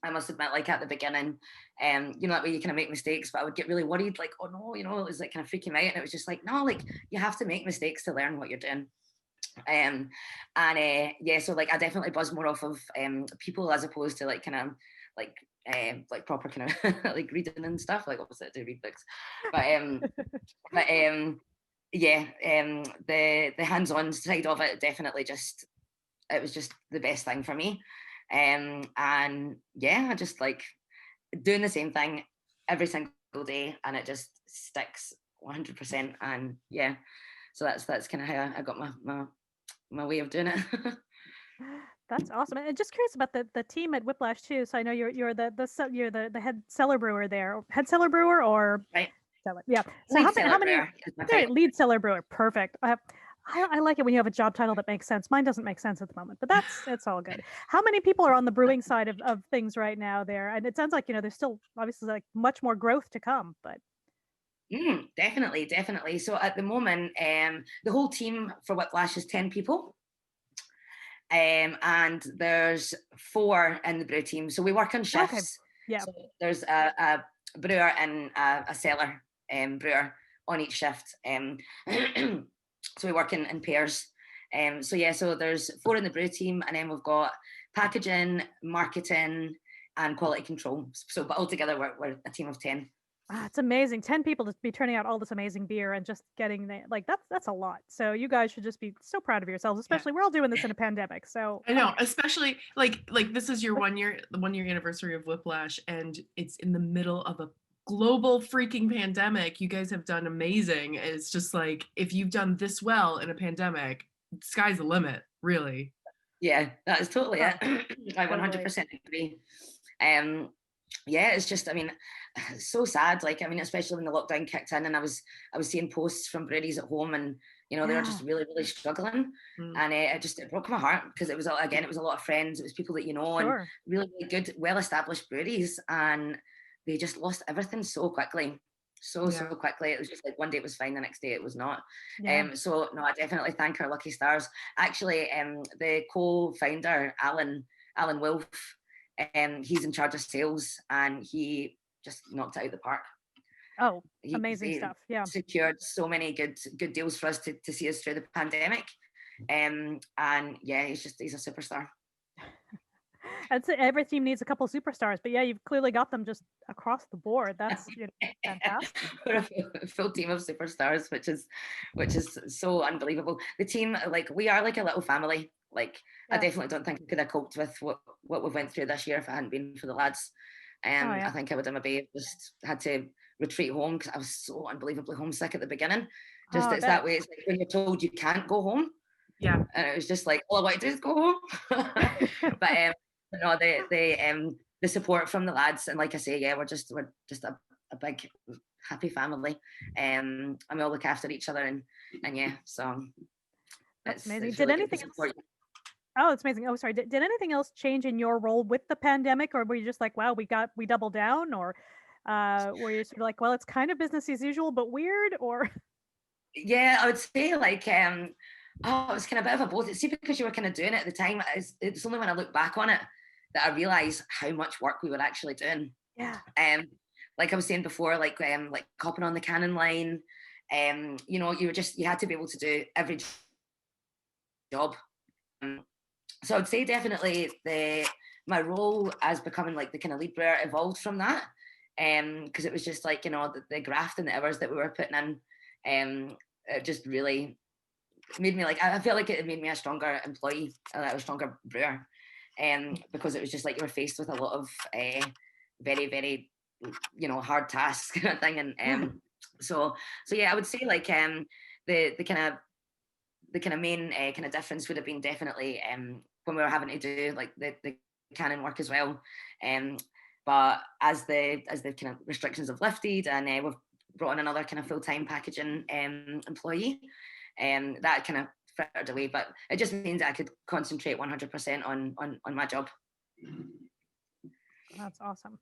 S2: I must admit, like, at the beginning, that way you kind of make mistakes, but I would get really worried, like, oh no, it was like kind of freaking me out, and it was just like, no, like, you have to make mistakes to learn what you're doing. So like I definitely buzz more off of people, as opposed to like kind of like proper kind of like reading and stuff. Like, obviously I do read books, but yeah, the hands-on side of it definitely it was just the best thing for me. And yeah, I just like doing the same thing every single day, and it just sticks 100%. And yeah, so that's kind of how I got my way of doing it.
S1: That's awesome. And just curious about the team at Whiplash too. So I know you're the head cellar brewer there, head cellar brewer or
S2: Right.
S1: cellar. Yeah. So
S2: Lead
S1: how
S2: Cellar
S1: many?
S2: Brewer is my
S1: There,
S2: title.
S1: lead cellar brewer. Perfect. I like it when you have a job title that makes sense. Mine doesn't make sense at the moment, but it's all good. How many people are on the brewing side of things right now there? And it sounds like, there's still obviously like much more growth to come, but
S2: Definitely. So at the moment, the whole team for Whiplash is 10 people. And there's 4 in the brew team. So we work on shifts.
S1: Okay. Yeah.
S2: So there's a brewer and a cellar brewer on each shift. So we work in pairs. So there's 4 in the brew team, and then we've got packaging, marketing, and quality control. So, but altogether we're a team of 10.
S1: It's amazing. 10 people to be turning out all this amazing beer and just getting that's a lot. So you guys should just be so proud of yourselves, especially we're all doing this in a pandemic. So
S4: I know, especially like this is your the 1 year anniversary of Whiplash, and it's in the middle of a global freaking pandemic. You guys have done amazing. It's just like, if you've done this well in a pandemic, sky's the limit, really.
S2: Yeah, that is totally it. I 100% agree. Yeah, it's just, I mean, it's so sad. Like, I mean, especially when the lockdown kicked in, and I was seeing posts from breweries at home, and they were just really, really struggling. And it broke my heart, because it was a lot of friends, it was people that and really, really good, well-established breweries, and they just lost everything so quickly. So quickly. It was just like one day it was fine, the next day it was not. So no, I definitely thank our lucky stars. Actually, the co-founder, Alan Wolf, he's in charge of sales, and he just knocked it out of the park.
S1: Oh, amazing stuff. Yeah.
S2: Secured so many good deals for us to see us through the pandemic. And yeah, he's a superstar.
S1: Every team needs a couple of superstars, but yeah, you've clearly got them just across the board. That's fantastic.
S2: We're a full team of superstars, which is so unbelievable. The team, like, we are like a little family. Like, I definitely don't think I could have coped with what we've went through this year if it hadn't been for the lads. I think I would have maybe just had to retreat home, because I was so unbelievably homesick at the beginning. It's that way. It's like when you're told you can't go home.
S4: Yeah.
S2: And it was just like, all I want to do is go home. But no, the support from the lads, and like I say, yeah, we're just a big happy family, and we all look after each other, and yeah, so
S1: that's amazing.
S2: It's
S1: Did
S2: really
S1: anything else? Oh, it's amazing. Oh, sorry. Did anything else change in your role with the pandemic, or were you just like, wow, we doubled down, or were you sort of like, well, it's kind of business as usual but weird, or?
S2: Yeah, I would say like it was kind of a bit of a both. See, because you were kind of doing it at the time, it's only when I look back on it that I realised how much work we were actually doing.
S1: Yeah.
S2: Like I was saying before, like hopping on the Canon line, you had to be able to do every job. So I'd say definitely my role as becoming like the kind of lead brewer evolved from that, because it was just like, the graft and the hours that we were putting in, it just really made me like, I feel like it made me a stronger employee, a stronger brewer, because it was just like you were faced with a lot of very, very hard tasks kind of thing, and so yeah, I would say like the kind of main kind of difference would have been definitely when we were having to do like the canon work as well, but as the kind of restrictions have lifted, and we've brought in another kind of full-time packaging employee, that kind of frittered away, but it just means that I could concentrate 100% on my job.
S1: That's awesome.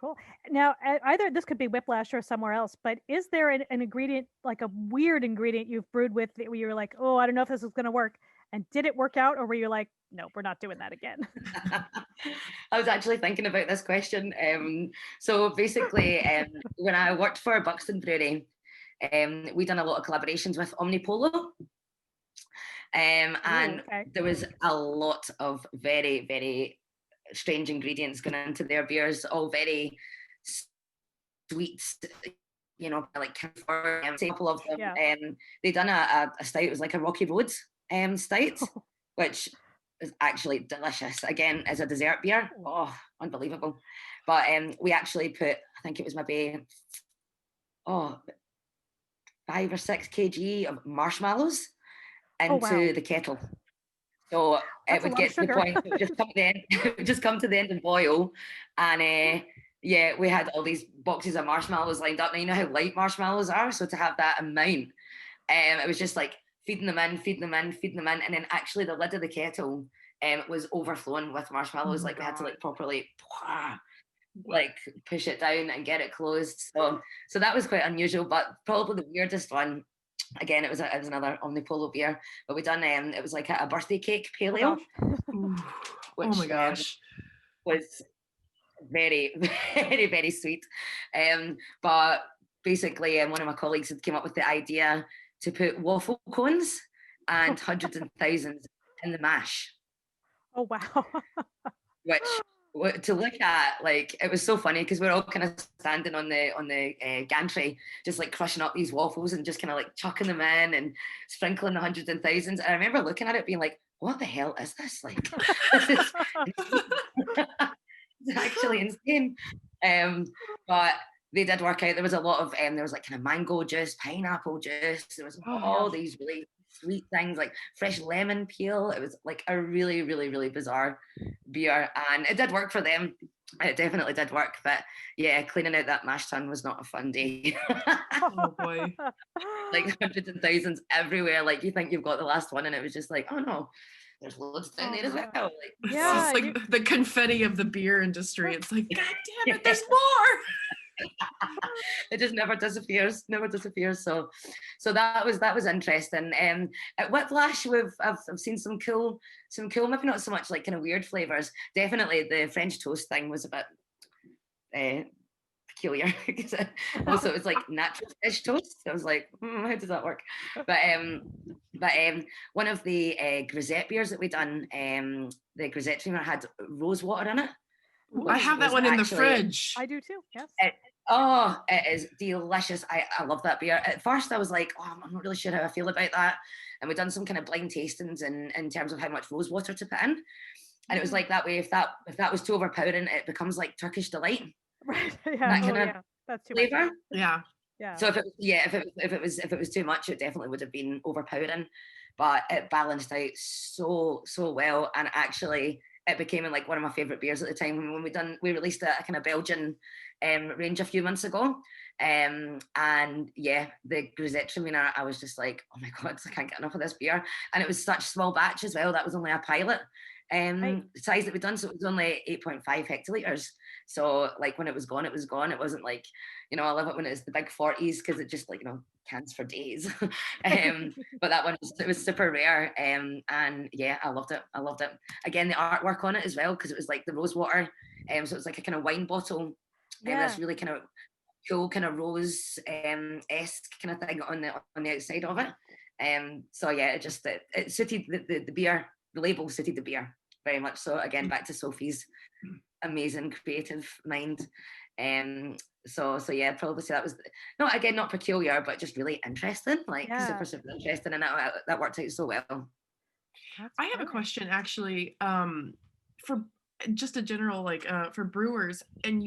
S1: Cool. Now, either this could be Whiplash or somewhere else, but is there an ingredient, like a weird ingredient you've brewed with that you were like, oh, I don't know if this is going to work, and did it work out, or were you like, no, we're not doing that again?
S2: I was actually thinking about this question. So basically, when I worked for Buxton Brewery, we done a lot of collaborations with Omnipolo, and there was a lot of very, very strange ingredients going into their beers, all very sweet, you know, like for a couple of them.
S1: Yeah.
S2: They done a stout. It was like a Rocky Road stout, which is actually delicious. Again, as a dessert beer, oh, unbelievable. But we actually put, I think it was maybe 5 or 6 kg of marshmallows into the kettle. So
S1: That's
S2: it would get to the point, it would just come to the end, it would just come to the end and boil. And yeah, we had all these boxes of marshmallows lined up. Now you know how light marshmallows are, so to have that amount, it was just like feeding them in, and then actually the lid of the kettle was overflowing with marshmallows. Like we had to like properly like push it down and get it closed. So that was quite unusual, but probably the weirdest one. Again, it was another Omnipolo beer, but we done it was like a birthday cake pale ale, which
S4: oh my gosh,
S2: was very, very, very sweet. But basically, one of my colleagues had came up with the idea to put waffle cones and hundreds and thousands in the mash.
S1: Oh wow!
S2: Which to look at, like, it was so funny because we're all kind of standing on the gantry, just like crushing up these waffles and just kind of like chucking them in and sprinkling the hundreds and thousands. And I remember looking at it being like, what the hell is this? Like, this is it's actually insane. But they did work out. There was a lot of there was like kind of mango juice, pineapple juice. There was all these really sweet things like fresh lemon peel. It was like a really, really, really bizarre beer, and it did work for them. It definitely did work, but yeah, cleaning out that mash tun was not a fun day.
S4: oh boy,
S2: like hundreds and thousands everywhere. Like you think you've got the last one, and it was just like, oh no, there's loads down there as well. Like,
S1: yeah,
S4: it's like the confetti of the beer industry. It's like, God damn it, there's more.
S2: It just never disappears. So that was interesting. At Whiplash, I've seen some cool, maybe not so much like kind of weird flavors. Definitely the French toast thing was a bit peculiar. Also, it was like natural fish toast. I was like, how does that work? But one of the grisette beers that we done, the grisette creamer had rose water in it.
S4: I have that one in the fridge.
S1: I do too. Yes.
S2: It is delicious. I love that beer. At first, I was like, I'm not really sure how I feel about that. And we've done some kind of blind tastings in terms of how much rose water to put in. And it was like that way. If that was too overpowering, it becomes like Turkish delight.
S1: Right. Yeah.
S2: That kind of
S1: That's too
S2: flavor.
S1: much.
S4: Yeah.
S2: So if it was too much, it definitely would have been overpowering. But it balanced out so well, and actually it became like one of my favorite beers at the time. When we released a kind of Belgian range a few months ago, and yeah, the Grisette Traminer, I was just like, oh my god, I can't get enough of this beer. And it was such small batch as well. That was only a pilot size that we'd done, so it was only 8.5 hectoliters. So like when it was gone, it was gone. It wasn't like, I love it when it's the big 40s because it just like, cans for days. But that one it was super rare, and yeah, I loved it. Again, the artwork on it as well, because it was like the rose water, so it was like a kind of wine bottle, this really kind of cool kind of rose esque kind of thing on the outside of it. So yeah, it suited the beer. The label suited the beer very much. So again, back to Sophie's amazing creative mind. So yeah, probably say that was not peculiar, but just really interesting, like super interesting, and that worked out so well.
S4: I have a question actually, for just a general, like for brewers, and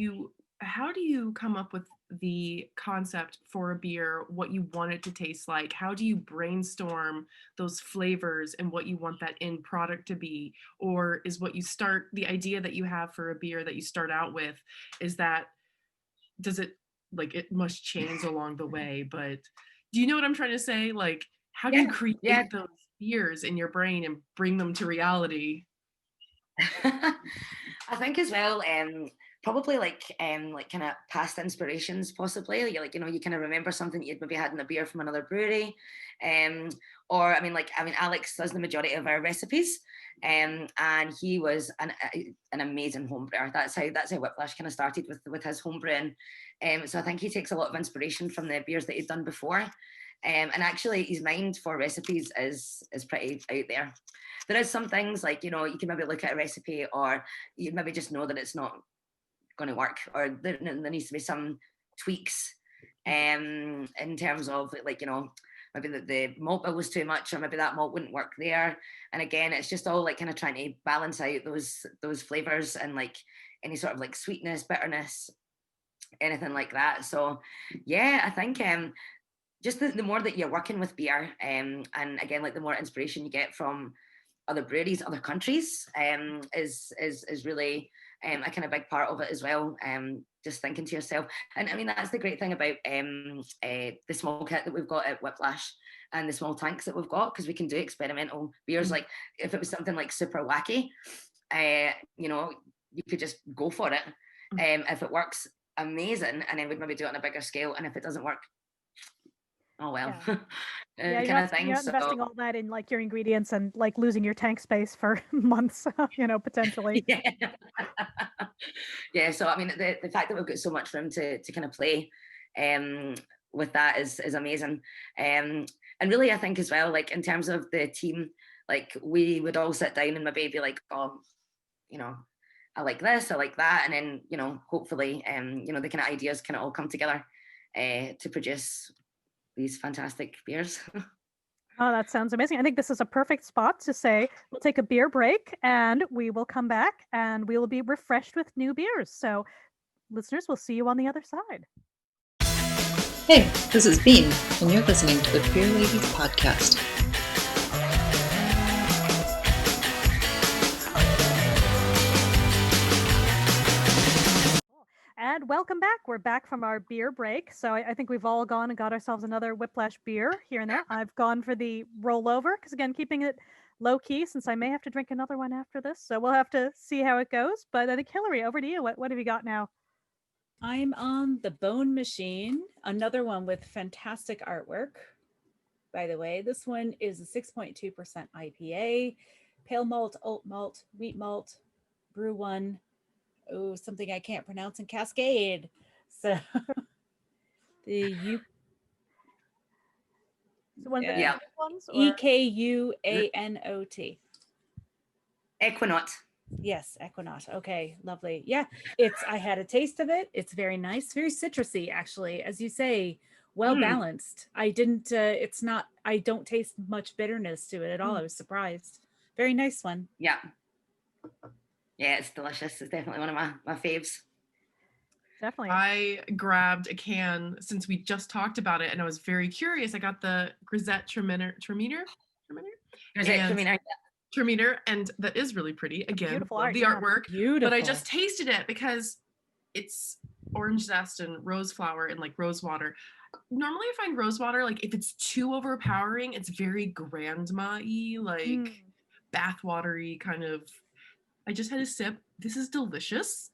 S4: how do you come up with the concept for a beer, what you want it to taste like? How do you brainstorm those flavors and what you want that end product to be? Or is the idea that you have for a beer that you start out with, does it, like, it must change along the way, but do you know what I'm trying to say? Like, how do you create those beers in your brain and bring them to reality?
S2: I think as well, probably like kind of past inspirations, possibly. You kind of remember something that you'd maybe had in a beer from another brewery, or Alex does the majority of our recipes, and he was an amazing home brewer. That's how Whiplash kind of started with his home brewing. So I think he takes a lot of inspiration from the beers that he's done before. And actually his mind for recipes is pretty out there. There is some things like, you can maybe look at a recipe, or you maybe just know that it's not going to work, or there needs to be some tweaks in terms of like, you know, maybe the malt bill was too much, or maybe that malt wouldn't work there. And again, it's just all like kind of trying to balance out those flavors and like any sort of like sweetness, bitterness, anything like that. So yeah, I think just the more that you're working with beer, and again, like the more inspiration you get from other breweries, other countries, is really a kind of big part of it as well. Just thinking to yourself, and I mean that's the great thing about the small kit that we've got at Whiplash and the small tanks that we've got, because we can do experimental beers. Like if it was something like super wacky, you know, you could just go for it. If it works, amazing, and then we'd maybe do it on a bigger scale. And if it doesn't work, oh well.
S1: Yeah,
S2: kind of thing.
S1: you're not investing all that in like your ingredients and like losing your tank space for months, you know, potentially.
S2: Yeah. Yeah. So I mean, the fact that we've got so much room to kind of play with that is amazing. And really, I think as well, like in terms of the team, like we would all sit down and maybe be like, oh, you know, I like this, I like that, and then, you know, hopefully, you know, the kind of ideas kind of all come together to produce these fantastic beers.
S1: Oh, that sounds amazing. I think this is a perfect spot to say we'll take a beer break and we will come back and we will be refreshed with new beers. So listeners, we'll see you on the other side.
S6: Hey, this is Bean, and you're listening to the Beer Ladies podcast.
S1: And welcome back. We're back from our beer break. So I think we've all gone and got ourselves another Whiplash beer here and there. I've gone for the Rollover because, again, keeping it low key since I may have to drink another one after this. So we'll have to see how it goes. But I think, Hilary, over to you. What have you got now?
S5: I'm on the Bone Machine, another one with fantastic artwork. By the way, this one is a 6.2% IPA, pale malt, oat malt, wheat malt, brew one. Oh, something I can't pronounce in Cascade. So the
S1: one of the
S2: Yeah.
S1: ones?
S5: EKUANOT.
S2: Equinaut.
S5: Yes, Equinaut. Okay, lovely. Yeah, I had a taste of it. It's very nice, very citrusy, actually, as you say, well balanced. I don't taste much bitterness to it at all. I was surprised. Very nice one.
S2: Yeah. Yeah, it's delicious. It's definitely one of my faves.
S1: Definitely.
S4: I grabbed a can since we just talked about it, and I was very curious. I got the Grisette Traminer, and that is really pretty. Again,
S1: Beautiful
S4: love
S1: art,
S4: the
S1: yeah.
S4: artwork.
S5: Beautiful.
S4: But I just tasted it because it's orange zest and rose flower and like rose water. Normally I find rose water, like if it's too overpowering, it's very grandma-y, like bathwatery kind of. I just had a sip. This is delicious.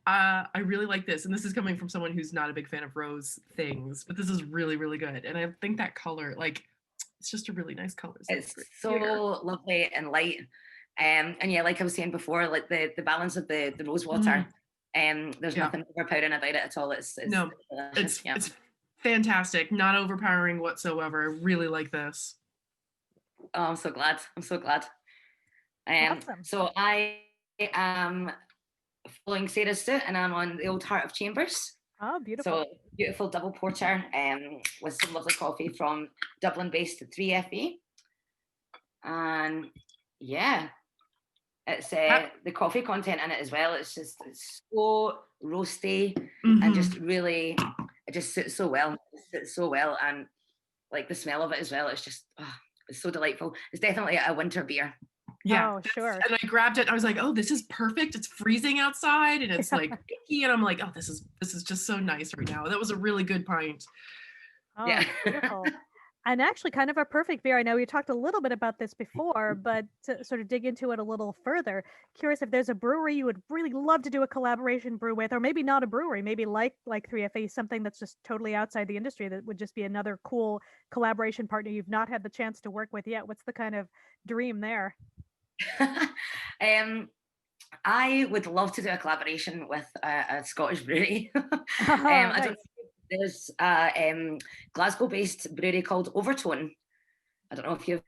S4: I really like this. And this is coming from someone who's not a big fan of rose things, but this is really, really good. And I think that color, like, it's just a really nice color.
S2: It's so lovely and light. And yeah, like I was saying before, like the balance of the rose water, there's nothing overpowering about it at all. It's
S4: fantastic. Not overpowering whatsoever. I really like this.
S2: Oh, I'm so glad.
S1: Awesome.
S2: So I am following Sarah's suit, and I'm on the Old Heart of Chambers.
S1: Oh, beautiful.
S2: So beautiful double porter with some lovely coffee from Dublin-based 3FE. And yeah, it's the coffee content in it as well. It's so roasty and just really, it just sits so well. And like the smell of it as well. It's just, it's so delightful. It's definitely a winter beer.
S4: Yeah,
S1: oh, sure.
S4: And I grabbed it and I was like, oh, this is perfect. It's freezing outside and it's like icky, and I'm like, oh, this is just so nice right now. That was a really good pint.
S1: Oh,
S2: Yeah.
S1: beautiful. And actually kind of a perfect beer. I know you talked a little bit about this before, but to sort of dig into it a little further, curious if there's a brewery you would really love to do a collaboration brew with, or maybe not a brewery, maybe like 3FA, something that's just totally outside the industry that would just be another cool collaboration partner you've not had the chance to work with yet. What's the kind of dream there?
S2: I would love to do a collaboration with a Scottish brewery.
S1: Nice.
S2: I don't know. There's a Glasgow-based brewery called Overtone. I don't know if you've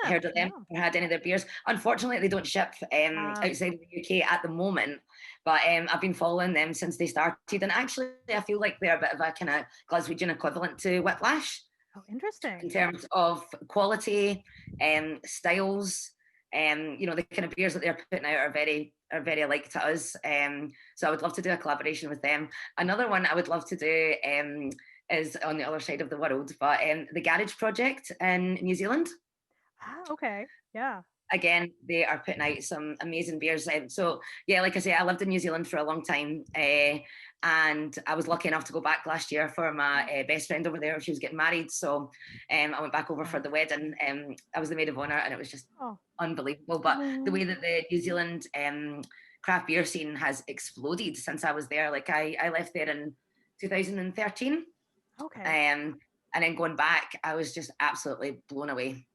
S2: heard of them or had any of their beers. Unfortunately, they don't ship outside of the UK at the moment. But I've been following them since they started, and actually I feel like they're a bit of a kind of Glaswegian equivalent to Whiplash
S1: Oh, interesting.
S2: in terms of quality, styles. The kind of beers that they're putting out are very alike to us. So I would love to do a collaboration with them. Another one I would love to do is on the other side of the world, but the Garage Project in New Zealand.
S1: Ah, okay. Yeah.
S2: Again, they are putting out some amazing beers. So yeah, like I say, I lived in New Zealand for a long time, and I was lucky enough to go back last year for my best friend over there. She was getting married, so I went back over for the wedding. I was the maid of honor, and it was just unbelievable. But the way that the New Zealand craft beer scene has exploded since I was there, like I left there in 2013.
S1: Okay.
S2: And then going back, I was just absolutely blown away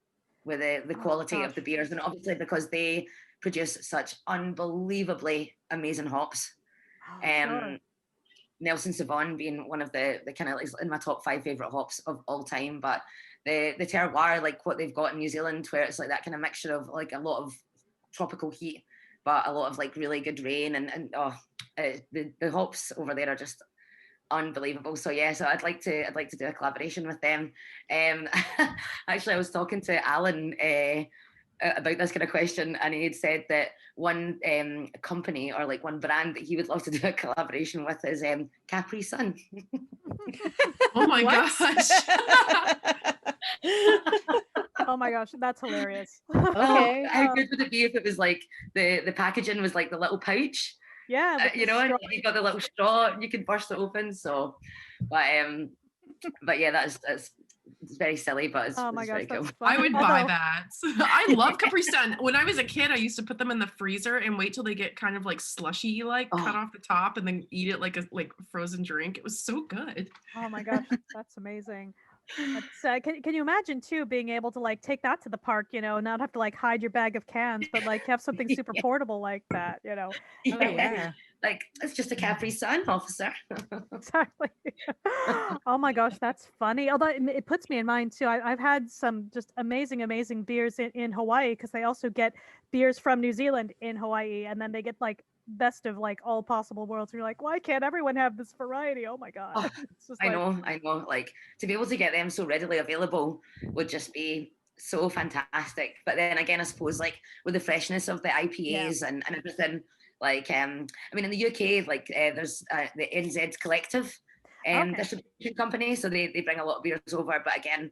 S2: with the quality of the beers, and obviously because they produce such unbelievably amazing hops.
S1: Sure.
S2: Nelson Sauvin being one of the kind of in my top 5 favorite hops of all time, but the terroir, like what they've got in New Zealand, where it's like that kind of mixture of like a lot of tropical heat, but a lot of like really good rain, and the hops over there are just unbelievable. So yeah, so I'd like to do a collaboration with them. Actually, I was talking to Alan about this kind of question, and he had said that one company or like one brand that he would love to do a collaboration with is Capri Sun.
S4: Oh my gosh.
S1: Oh my gosh, that's hilarious.
S3: Okay.
S2: How good would it be if it was like the packaging was like the little pouch?
S1: Yeah.
S2: And you got the little straw and you can burst it open. So, but yeah, that's it's very silly, but it's,
S1: Oh my
S2: it's
S1: gosh,
S2: very cool.
S1: that's funny.
S4: I would buy that. I love Capri Sun. When I was a kid, I used to put them in the freezer and wait till they get kind of like slushy, like cut off the top, and then eat it like a frozen drink. It was so good.
S1: Oh my gosh, that's amazing. That's, can you imagine too being able to like take that to the park, not have to like hide your bag of cans, but like have something super portable like that,
S5: Oh yeah.
S2: Like it's just a Capri Sun, officer.
S1: Exactly. Oh my gosh, that's funny. Although it puts me in mind too. I've had some just amazing beers in Hawaii, because they also get beers from New Zealand in Hawaii, and then they get like best of like all possible worlds. And you're like, why can't everyone have this variety? Oh my god.
S2: Oh,
S1: It's just
S2: I know. Like to be able to get them so readily available would just be so fantastic. But then again, I suppose like with the freshness of the IPAs and everything, like I mean in the UK, like there's the NZ Collective distribution company, so they bring a lot of beers over, but again,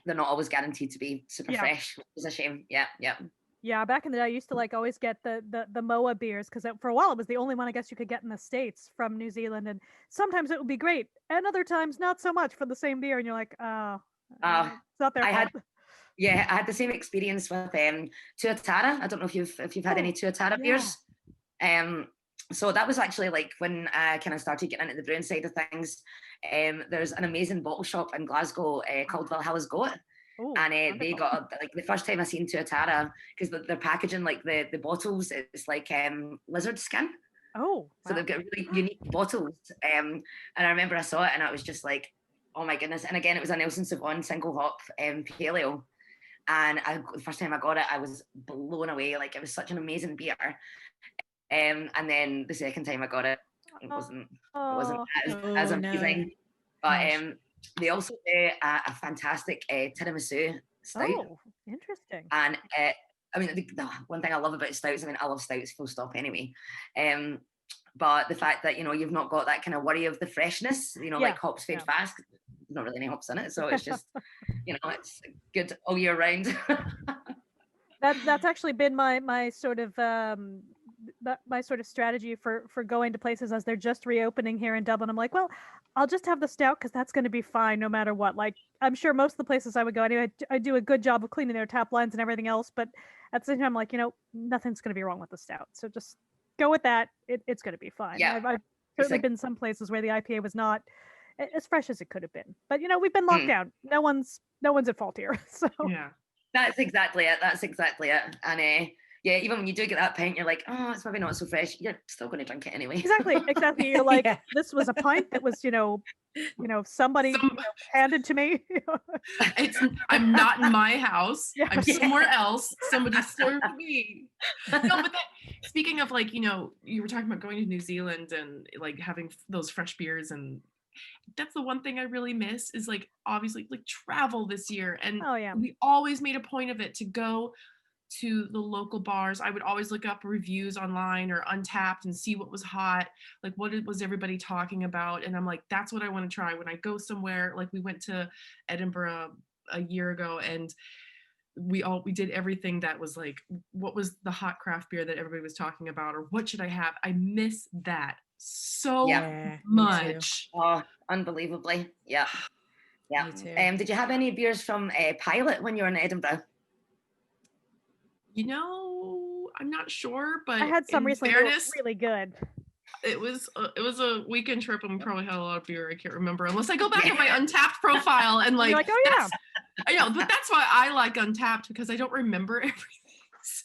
S2: they're not always guaranteed to be super fresh, which is a shame. Yeah,
S1: back in the day, I used to like always get the MOA beers, because for a while it was the only one I guess you could get in the States from New Zealand, and sometimes it would be great, and other times not so much for the same beer, and you're like, it's not their fault.
S2: I had the same experience with Tuatara. I don't know if you've had any Tuatara beers. So that was actually like when I kind of started getting into the brewing side of things. There's an amazing bottle shop in Glasgow called Valhalla's Goat.
S1: Ooh,
S2: and they got like the first time I seen Tuatara, because they're packaging like the bottles, it's like lizard skin.
S1: Oh,
S2: so they've got really unique bottles. And I remember I saw it and I was just like, oh my goodness. And again, it was a Nelson Sauvin single hop pale ale. And the first time I got it, I was blown away. Like it was such an amazing beer. And then the second time I got it, it wasn't as amazing. But they also do a fantastic tiramisu stout.
S1: Oh, interesting.
S2: And I mean, the one thing I love about stouts, I mean, I love stouts full stop anyway. But the fact that, you've not got that kind of worry of the freshness, like hops fade fast, there's not really any hops in it. So it's just, it's good all year round.
S1: That's actually been my sort of my sort of strategy for going to places as they're just reopening here in Dublin. I'm like, well, I'll just have the stout, because that's going to be fine no matter what. Like, I'm sure most of the places I would go anyway, I do a good job of cleaning their tap lines and everything else, but at the same time, I'm like, nothing's going to be wrong with the stout, so just go with that. It's going to be fine. I've certainly been some places where the IPA was not as fresh as it could have been, but we've been locked down. No one's at fault here. So
S2: That's exactly it. And yeah, even when you do get that pint, you're like, oh, it's maybe not so fresh. You're still going to drink it anyway.
S1: Exactly. You're like,
S5: Yeah.
S1: this was a pint that was, somebody handed to me.
S4: I'm not in my house.
S1: Yeah.
S4: I'm somewhere else. Somebody served me. No, but speaking of like, you were talking about going to New Zealand and like having those fresh beers, and that's the one thing I really miss is like obviously like travel this year. And
S1: Oh yeah.
S4: we always made a point of it to go to the local bars. I would always look up reviews online or Untapped and see what was hot, like what was everybody talking about. And I'm like, that's what I want to try when I go somewhere. Like we went to Edinburgh a year ago, and we did everything that was like, what was the hot craft beer that everybody was talking about, or what should I have? I miss that so much.
S2: Oh, unbelievably. Yeah.
S5: Me too.
S2: Did you have any beers from Pilot when you were in Edinburgh?
S4: I'm not sure, but
S1: I had some
S4: in
S1: recently.
S4: fairness,
S1: Really good.
S4: it was a weekend trip, and we probably had a lot of beer. I can't remember unless I go back to my Untapped profile and like,
S1: You're like, oh yeah.
S4: I know, but that's why I like Untapped, because I don't remember everything.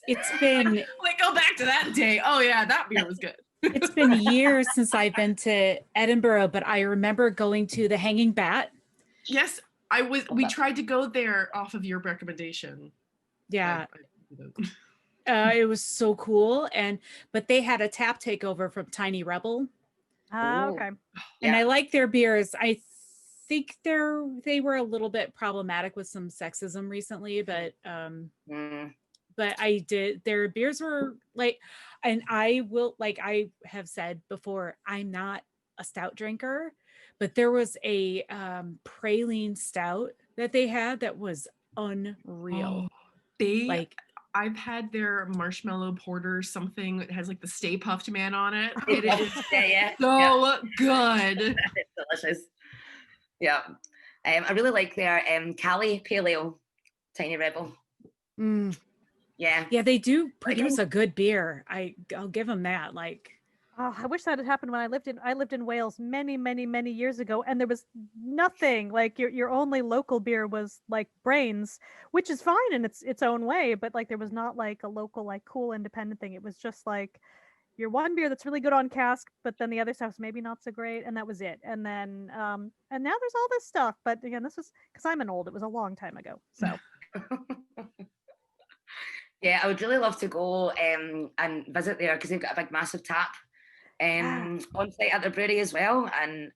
S5: It's been
S4: like go back to that day. Oh yeah, that beer was good.
S5: It's been years since I've been to Edinburgh, but I remember going to the Hanging Bat.
S4: Yes, we tried to go there off of your recommendation.
S5: Yeah. It was so cool. But they had a tap takeover from Tiny Rebel.
S1: Okay.
S5: And I like their beers. I think they were a little bit problematic with some sexism recently, but their beers were like, and I have said before, I'm not a stout drinker, but there was a praline stout that they had that was unreal.
S4: I've had their marshmallow porter, something that has like the Stay Puffed Man on it. It is so good.
S2: It's delicious. Yeah. I really like their Cali Pale Ale, Tiny Rebel. Yeah.
S5: Yeah, they do produce a good beer. I'll give them that. Like,
S1: oh, I wish that had happened when I lived in Wales many, many, many years ago, and there was nothing. Like your only local beer was like Brains, which is fine in its own way, but like there was not like a local like cool independent thing. It was just like your one beer that's really good on cask, but then the other stuff's maybe not so great, and that was it. And then and now there's all this stuff, but again, this was because I'm an old. It was a long time ago, so.
S2: Yeah, I would really love to go and visit there because they've got a big massive tap on site at the brewery as well, and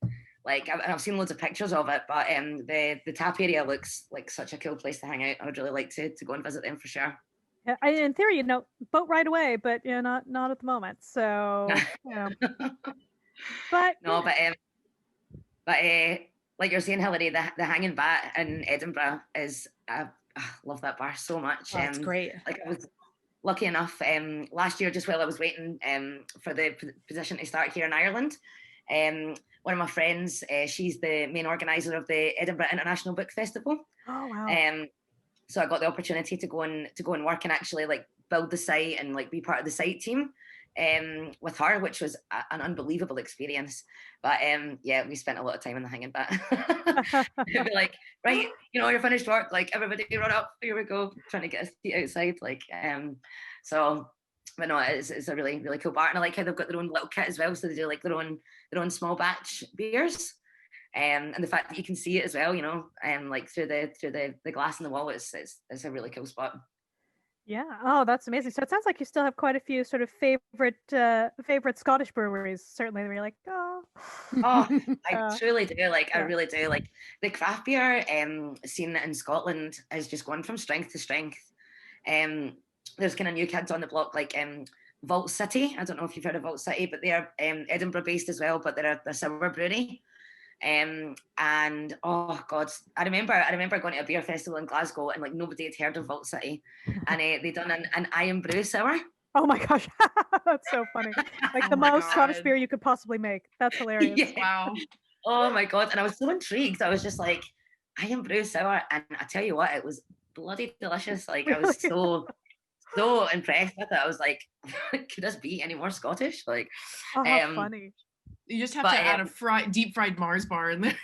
S2: like I've seen loads of pictures of it, but the tap area looks like such a cool place to hang out. I would really like to go and visit them for sure.
S1: Yeah, in theory, boat right away, but not at the moment. So, but
S2: no, but like you're saying, Hilary, the Hanging Bat in Edinburgh is I love that bar so much.
S5: That's great.
S2: Like I was lucky enough last year, just while I was waiting for the position to start here in Ireland. One of my friends, she's the main organizer of the Edinburgh International Book Festival.
S1: Oh wow!
S2: So I got the opportunity to go and work and actually like build the site and like be part of the site team with her, which was an unbelievable experience. But yeah, we spent a lot of time in the Hanging Bat. It'd be like, right, you're finished work, like everybody run up, here we go, trying to get a seat outside, like so. But no, it's a really, really cool bar, and I like how they've got their own little kit as well, so they do like their own small batch beers, and the fact that you can see it as well, like through the glass in the wall, it's a really cool spot.
S1: Yeah. Oh, that's amazing. So it sounds like you still have quite a few sort of favorite Scottish breweries. Certainly, where you're like, oh.
S2: I truly do. Like, I really do. Like the craft beer scene in Scotland has just gone from strength to strength. There's kind of new kids on the block, like Vault City. I don't know if you've heard of Vault City, but they're Edinburgh based as well. But they're a sour brewery. And oh god, I remember going to a beer festival in Glasgow and like nobody had heard of Vault City, and they done an Iron Brew sour.
S1: Oh my gosh, that's so funny! Like the most Scottish beer you could possibly make. That's hilarious.
S2: Yeah.
S4: Wow.
S2: Oh my god, and I was so intrigued. I was just like, Iron Brew sour, and I tell you what, it was bloody delicious. Like I was so impressed with it. I was like, could this be any more Scottish? Like,
S1: oh, how funny.
S4: You just have to add a deep fried Mars bar in there.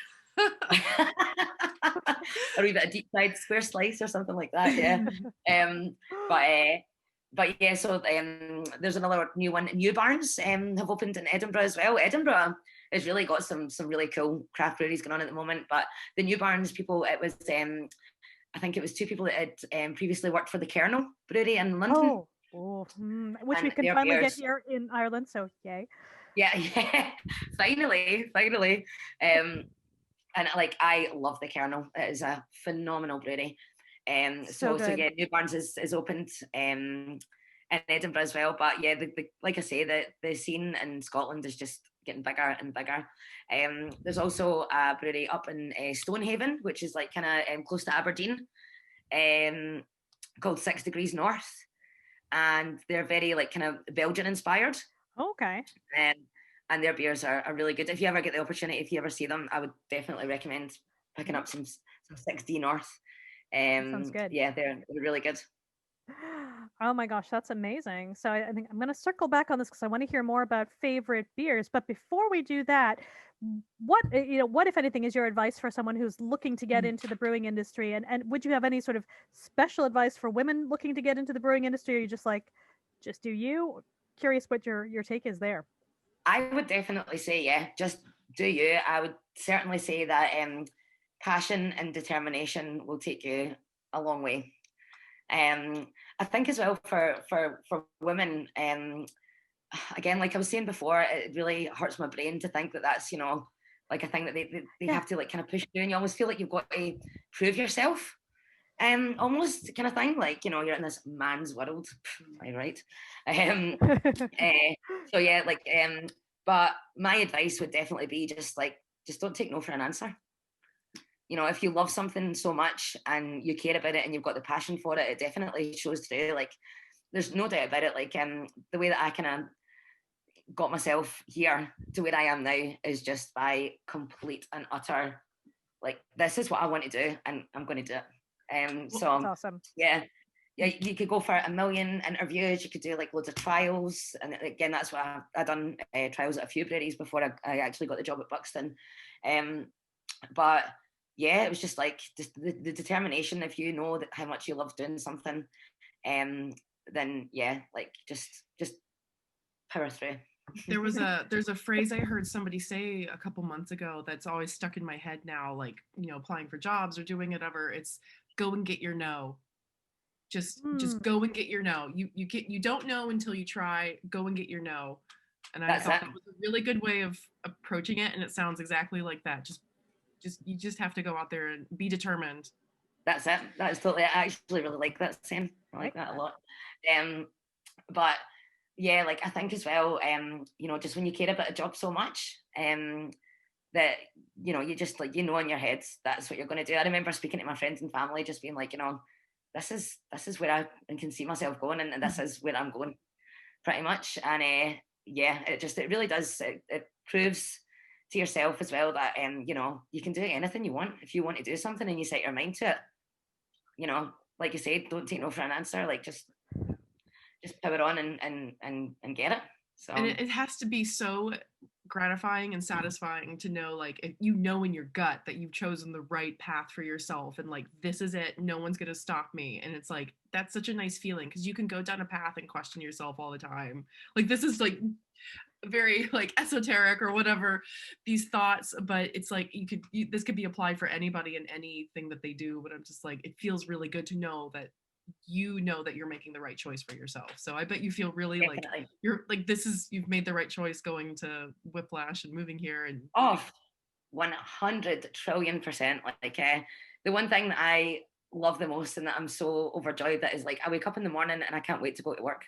S2: Or even a deep fried square slice or something like that. Yeah. But but yeah, so there's another new one. New Barns have opened in Edinburgh as well. Edinburgh has really got some really cool craft breweries going on at the moment. But the New Barns people, it was I think it was two people that had previously worked for the Kernel Brewery in London.
S1: Which we
S2: And
S1: can
S2: their
S1: finally get
S2: beers-
S1: here in Ireland. So yay!
S2: Yeah, yeah, finally. And like I love the Kernel. It is a phenomenal brewery.
S1: So
S2: So
S1: good.
S2: yeah, New Barns is opened in Edinburgh as well. But yeah, like I say, the scene in Scotland is just getting bigger and bigger. There's also a brewery up in Stonehaven, which is like kind of close to Aberdeen, called 6 Degrees North, and they're very like kind of Belgian inspired.
S1: Okay.
S2: And their beers are really good. If you ever get the opportunity, if you ever see them, I would definitely recommend picking up some 6D North.
S1: Sounds good.
S2: Yeah, they're really good.
S1: Oh my gosh, that's amazing. So I think I'm going to circle back on this because I want to hear more about favorite beers. But before we do that, what if anything is your advice for someone who's looking to get into the brewing industry? And would you have any sort of special advice for women looking to get into the brewing industry? Or are you just like, just do you? Curious what your take is there.
S2: I would definitely say, yeah, just do you. I would certainly say that passion and determination will take you a long way. I think as well for women, again, like I was saying before, it really hurts my brain to think that that's, like a thing that they have to like kind of push through, and you almost feel like you've got to prove yourself. Almost kind of thing, like, you're in this man's world. Am I right? So yeah, like, but my advice would definitely be just don't take no for an answer. If you love something so much and you care about it and you've got the passion for it, it definitely shows through. Like, there's no doubt about it. Like, the way that I kind of got myself here to where I am now is just by complete and utter, like, this is what I want to do and I'm going to do it. So
S1: that's awesome.
S2: Yeah, you could go for a million interviews, you could do like loads of trials, and again, that's what I done trials at a few breweries before I actually got the job at Buxton. But yeah, it was just like the determination. If you know that how much you love doing something, then yeah, like just power through.
S4: There's a phrase I heard somebody say a couple months ago that's always stuck in my head now, like, applying for jobs or doing whatever. It's go and get your no. Just go and get your no. You don't know until you try. Go and get your no. And I thought that was a really good way of approaching it, and it sounds exactly like that. You just have to go out there and be determined.
S2: That's it. That is totally. I actually really like that saying. I like that a lot. But yeah, like I think as well, just when you care about a job so much, that you just like in your head that's what you're going to do. I remember speaking to my friends and family, just being like, this is where I can see myself going, and this is where I'm going, pretty much. And yeah, it really does. It proves to yourself as well that you can do anything you want. If you want to do something and you set your mind to it, like you said, don't take no for an answer. Like just power on and get it. So,
S4: and it has to be so gratifying and satisfying to know, like, if in your gut that you've chosen the right path for yourself, and like, this is it, no one's gonna stop me. And it's like, that's such a nice feeling, because you can go down a path and question yourself all the time. Like, this is like very like esoteric or whatever, these thoughts, but it's like this could be applied for anybody and anything that they do. But I'm just like, it feels really good to know that that you're making the right choice for yourself. So I bet you feel really
S2: definitely.
S4: like you're like, you've made the right choice going to Whiplash and moving here. And
S2: 100 trillion%. Like, the one thing that I love the most and that I'm so overjoyed that is, like, I wake up in the morning and I can't wait to go to work.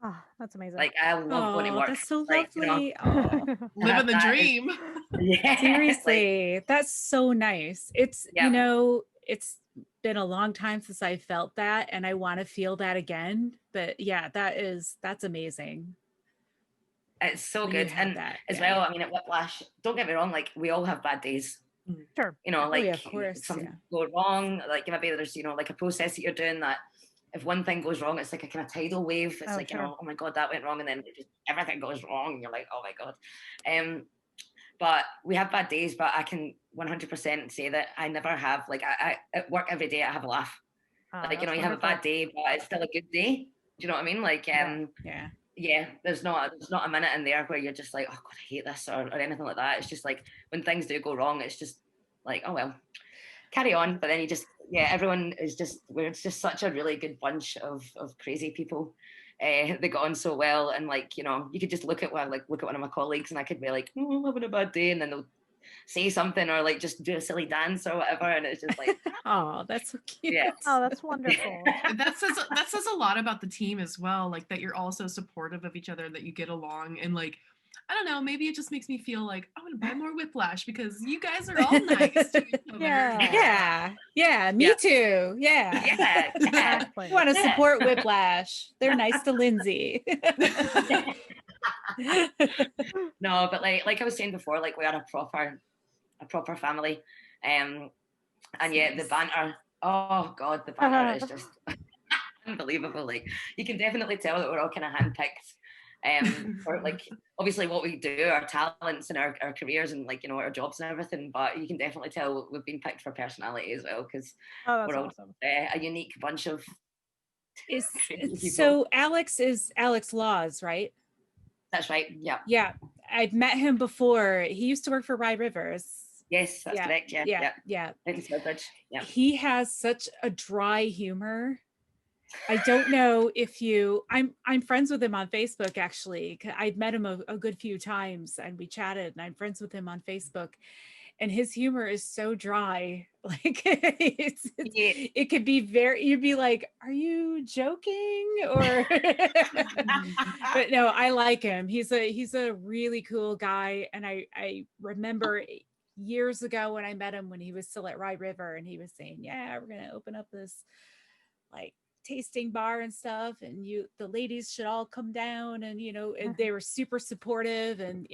S1: Oh, that's amazing.
S2: Like, I love going to work.
S5: That's so
S2: like,
S5: lovely.
S4: Living the dream.
S2: Yeah,
S5: Seriously, that's so nice. It's it's been a long time since I felt that, and I want to feel that again. But yeah, that's amazing.
S2: It's so good. And as well, I mean, at Whiplash, don't get me wrong, like, we all have bad days.
S1: Sure.
S2: Like,
S5: of course,
S2: something go wrong, like maybe there's like a process that you're doing that if one thing goes wrong, it's like a kind of tidal wave. It's like, oh my God, that went wrong. And then everything goes wrong. And you're like, oh my God. But we have bad days, but I can 100% say that I never have, like, I at work every day, I have a laugh. Like, you have a bad day, but it's still a good day. Do you know what I mean? Like, yeah, there's not a minute in there where you're just like, oh God, I hate this or anything like that. It's just like when things do go wrong, it's just like, oh well, carry on. But then you just, everyone is just, it's just such a really good bunch of crazy people. They got on so well, and like, you know, you could just look at one of my colleagues and I could be like, oh, I'm having a bad day, and then they'll say something or like just do a silly dance or whatever, and it's just like,
S5: oh, that's so cute.
S2: yeah.
S1: Oh, that's wonderful.
S4: That says a lot about the team as well, like that you're all so supportive of each other, that you get along, and like, I don't know, maybe it just makes me feel like I want to buy more Whiplash because you guys are all nice to each other.
S5: Yeah, me too.
S2: Yeah,
S1: Exactly.
S5: I want to support Whiplash. They're nice to Lynsey.
S2: No, but like I was saying before, like we are a proper family, and yeah, the banter. Oh God, the banter is just unbelievable. Like you can definitely tell that we're all kind of handpicked. For like obviously what we do, our talents and our careers and like, you know, our jobs and everything, but you can definitely tell we've been picked for personality as well, because we're all
S1: awesome.
S2: A unique bunch of
S5: so Alex is Alex Laws, right?
S2: That's right.
S5: Yeah, I've met him before. He used to work for Rye Rivers.
S2: Yes, that's correct. Yeah.
S5: He has such a dry humor. I don't know if I'm friends with him on Facebook, actually. I've met him a good few times and we chatted, and I'm friends with him on Facebook, and his humor is so dry. Like it could be you'd be like, are you joking? Or but no, I like him. He's a really cool guy. And I remember years ago when I met him, when he was still at Rye River, and he was saying, yeah, we're gonna open up this like tasting bar and stuff, and the ladies should all come down, and you know, and they were super supportive, and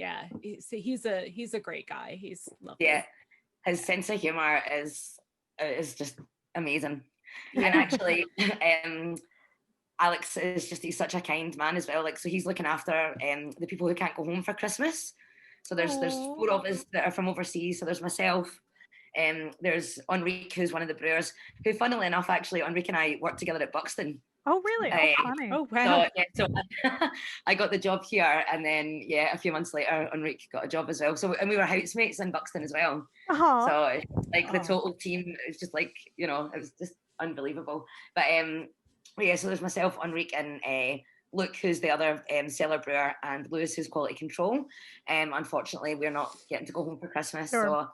S5: he's a great guy. He's lovely.
S2: Yeah, his sense of humor is just amazing. And actually Alex is he's such a kind man as well. Like, so he's looking after the people who can't go home for Christmas. So there's 4 of us that are from overseas. So there's myself, there's Enrique, who's one of the brewers, who funnily enough, actually, Enrique and I worked together at Buxton.
S1: Oh, really? Funny.
S5: Oh, wow.
S2: So I got the job here, and then, a few months later, Enrique got a job as well. So, and we were housemates in Buxton as well. So, like, the total team is just like, you know, it was just unbelievable. But, so there's myself, Enrique, and Luke, who's the other cellar brewer, and Lewis, who's quality control. Unfortunately, we're not getting to go home for Christmas. Sure. So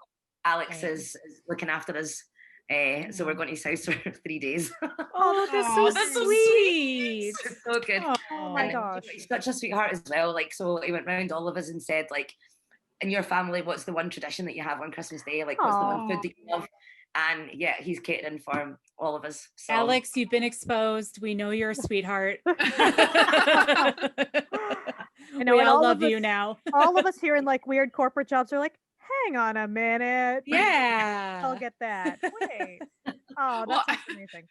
S2: Alex is looking after us. So we're going to his house for 3 days.
S1: Oh, that's so sweet.
S2: It's so good.
S1: Oh my gosh.
S2: He's such a sweetheart as well. Like, so he went round all of us and said, like, in your family, what's the one tradition that you have on Christmas Day? Like, what's the one food that you love? And he's catering for all of us. So.
S5: Alex, you've been exposed. We know you're a sweetheart.
S1: You know,
S5: we all love you now.
S1: All of us here in like weird corporate jobs are like, hang on a minute.
S5: Yeah.
S1: I'll get that. Wait. Oh, that's amazing.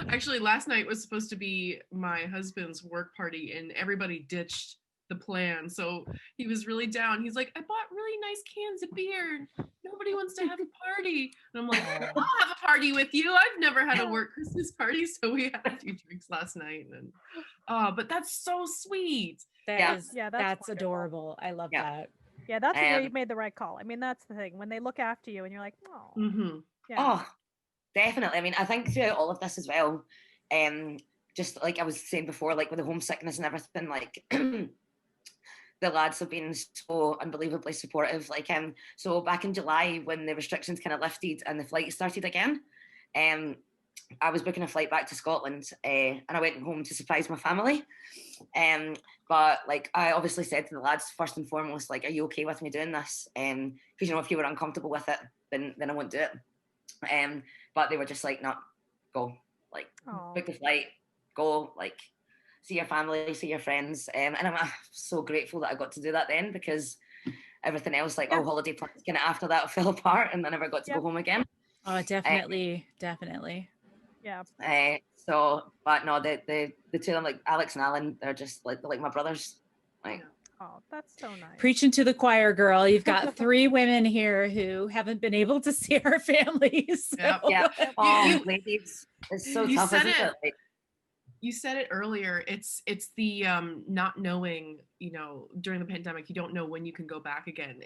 S4: Actually, last night was supposed to be my husband's work party, and everybody ditched the plan. So he was really down. He's like, I bought really nice cans of beer. Nobody wants to have a party. And I'm like, I'll have a party with you. I've never had a work Christmas party. So we had a few drinks last night. And but that's so sweet.
S1: That's
S5: adorable. I love that.
S1: Yeah, that's where you made the right call. I mean, that's the thing. When they look after you and you're like, oh.
S2: Mm-hmm. Yeah. Oh, definitely. I mean, I think throughout all of this as well, just like I was saying before, like with the homesickness and everything, like the lads have been so unbelievably supportive. Like, so back in July when the restrictions kind of lifted and the flight started again, I was booking a flight back to Scotland, and I went home to surprise my family. But like I obviously said to the lads first and foremost, like, are you okay with me doing this? Because you know, if you were uncomfortable with it, then I won't do it. But they were just like, no, go, like, book the flight, go, like, see your family, see your friends. And I'm so grateful that I got to do that then, because everything else, like all holiday plans kind of after that fell apart, and I never got to go home again.
S5: Oh, definitely.
S1: Yeah.
S2: So, but no, the two of them, like Alex and Alan, they're just like my brothers. Like,
S1: oh, that's so nice.
S5: Preaching to the choir, girl. You've got 3 women here who haven't been able to see our families. So.
S2: Yeah. Oh, ladies, it's so tough, isn't it? Like,
S4: You said it earlier. It's the not knowing, during the pandemic, you don't know when you can go back again.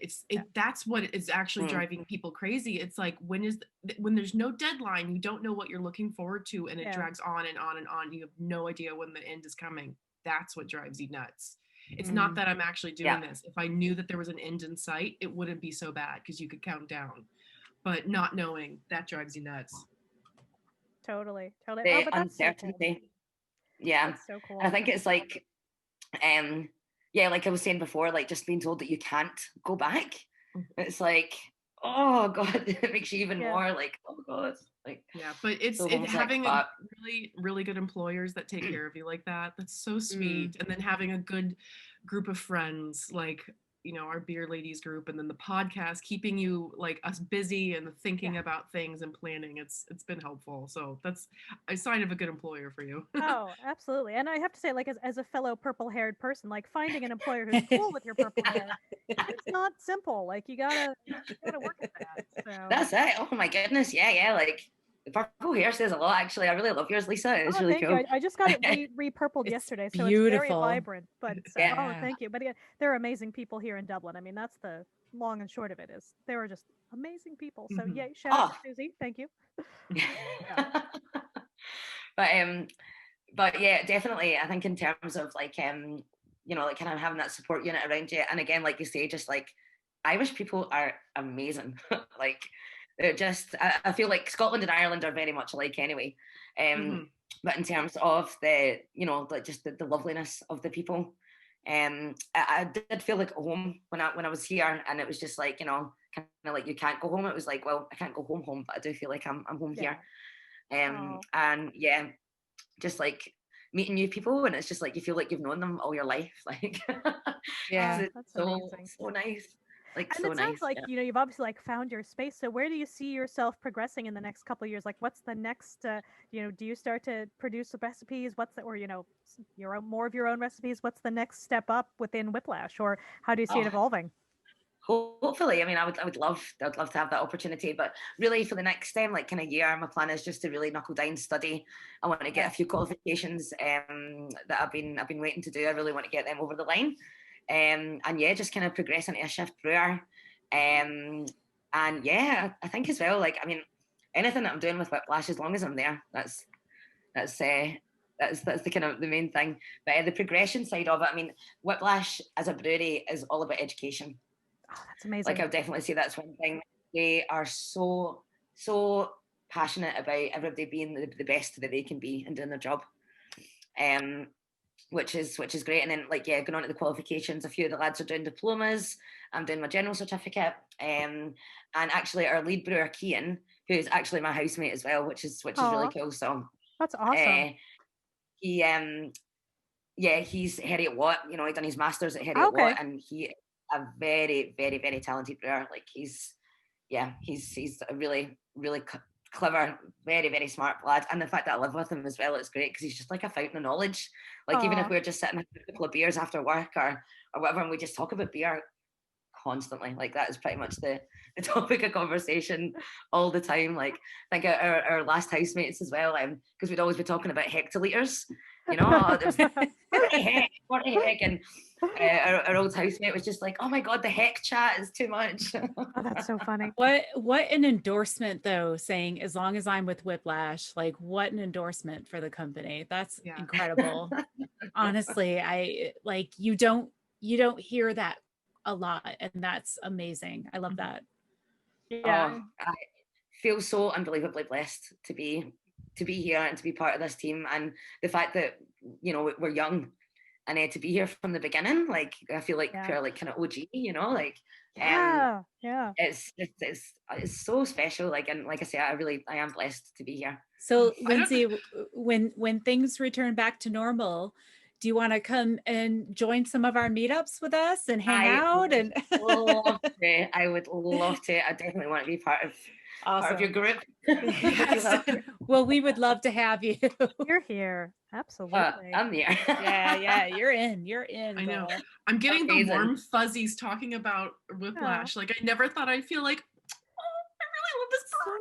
S4: That's what is actually driving people crazy. It's like when there's no deadline, you don't know what you're looking forward to, and it drags on and on and on. You have no idea when the end is coming. That's what drives you nuts. It's not that I'm actually doing this. If I knew that there was an end in sight, it wouldn't be so bad because you could count down. But not knowing, that drives you nuts.
S1: Totally.
S2: The
S1: Oh, but that's so cool.
S2: uncertainty. Yeah.
S1: That's so cool.
S2: And I think it's like, like I was saying before, like just being told that you can't go back. It's like, oh God, it makes you even more like, oh God. Like,
S4: yeah, but it's having really, really good employers that take care of you like that. That's so sweet. And then having a good group of friends, like, our Beer Ladies group, and then the podcast, keeping you like us busy and thinking about things and planning. It's been helpful. So that's a sign of a good employer for you.
S1: Oh, absolutely. And I have to say, like, as a fellow purple-haired person, like finding an employer who's cool with your purple hair, it's not simple. Like you gotta work at that. So
S2: that's it. Oh my goodness. Yeah. Like the purple hair says a lot, actually. I really love yours, Lisa. It's really cool.
S1: I just got it re-purpled yesterday, so
S5: beautiful.
S1: it's very vibrant. But
S2: Yeah.
S1: oh, thank you. But there are amazing people here in Dublin. I mean, that's the long and short of it. Is there are just amazing people. So yay, shout out to Susie. Thank you.
S2: But yeah, definitely. I think in terms of like like kind of having that support unit around you, and again, like you say, just like Irish people are amazing. Like they're just, I feel like Scotland and Ireland are very much alike anyway. But in terms of the, like just the loveliness of the people, I did feel like at home when I was here, and it was just like, kind of like you can't go home. It was like, well, I can't go home, but I do feel like I'm home here. And yeah, just like meeting new people, and it's just like you feel like you've known them all your life. Like
S1: that's
S2: so nice. Like,
S1: and
S2: so
S1: it sounds
S2: nice.
S1: like you've obviously like found your space. So where do you see yourself progressing in the next couple of years? Like, what's the next? Do you start to produce recipes? More of your own recipes? What's the next step up within Whiplash, or how do you see it evolving?
S2: Hopefully, I mean, I would love to have that opportunity, but really for the next like kind of year, my plan is just to really knuckle down, study. I want to get a few qualifications that I've been waiting to do. I really want to get them over the line. And yeah, just kind of progress into a shift brewer. And yeah, I think as well, like, I mean, anything that I'm doing with Whiplash, as long as I'm there, that's the kind of the main thing. But the progression side of it, I mean, Whiplash as a brewery is all about education.
S1: Oh, that's amazing.
S2: Like, I would definitely say that's one thing. They are so passionate about everybody being the best that they can be and doing their job. Which is great. And then going on to the qualifications, a few of the lads are doing diplomas. I'm doing my general certificate. And actually our lead brewer, Cian, who is actually my housemate as well, which is really cool. So
S1: that's awesome.
S2: He's Heriot Watt, he done his masters at Heriot Watt, and he is a very, very, very talented brewer. Like he's a really, really clever, very, very smart lad. And the fact that I live with him as well, it's great because he's just like a fountain of knowledge. Like even if we're just sitting a couple of beers after work or whatever, and we just talk about beer constantly, like that is pretty much the topic of conversation all the time. Like I think our last housemates as well, because we'd always be talking about hectoliters, there's 40 heck, and our old housemate was just like, oh my god, the heck chat is too much.
S1: Oh, that's so funny.
S5: What an endorsement though, saying as long as I'm with Whiplash, like what an endorsement for the company. That's incredible. Honestly, I like you don't hear that a lot, and that's amazing. I love that.
S1: Yeah.
S2: I feel so unbelievably blessed to be here and to be part of this team, and the fact that we're young and to be here from the beginning. Like I feel like we're like kind of OG, it's so special. Like, and like I say, I am blessed to be here.
S5: So Lynsey, when things return back to normal, do you want to come and join some of our meetups with us and hang out? And
S2: I would love to. I definitely want to be part of your group.
S5: Yes. Well, we would love to have you.
S1: You're here. Absolutely.
S2: I'm here.
S5: Yeah. You're in.
S4: I know. I'm getting the warm fuzzies talking about Whiplash. Like I never thought I'd feel like, I really love this.
S5: So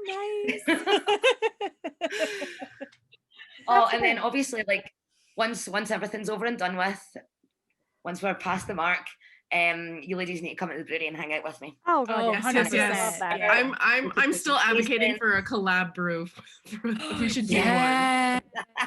S5: nice.
S2: And then obviously like once everything's over and done with, once we're past the mark, you ladies need to come to the brewery and hang out with me.
S1: Oh god,
S5: Oh,
S1: yes,
S5: 100%.
S1: yes. Love that.
S5: Yeah.
S4: I'm still advocating for a collab brew. We should do one.
S5: Yeah.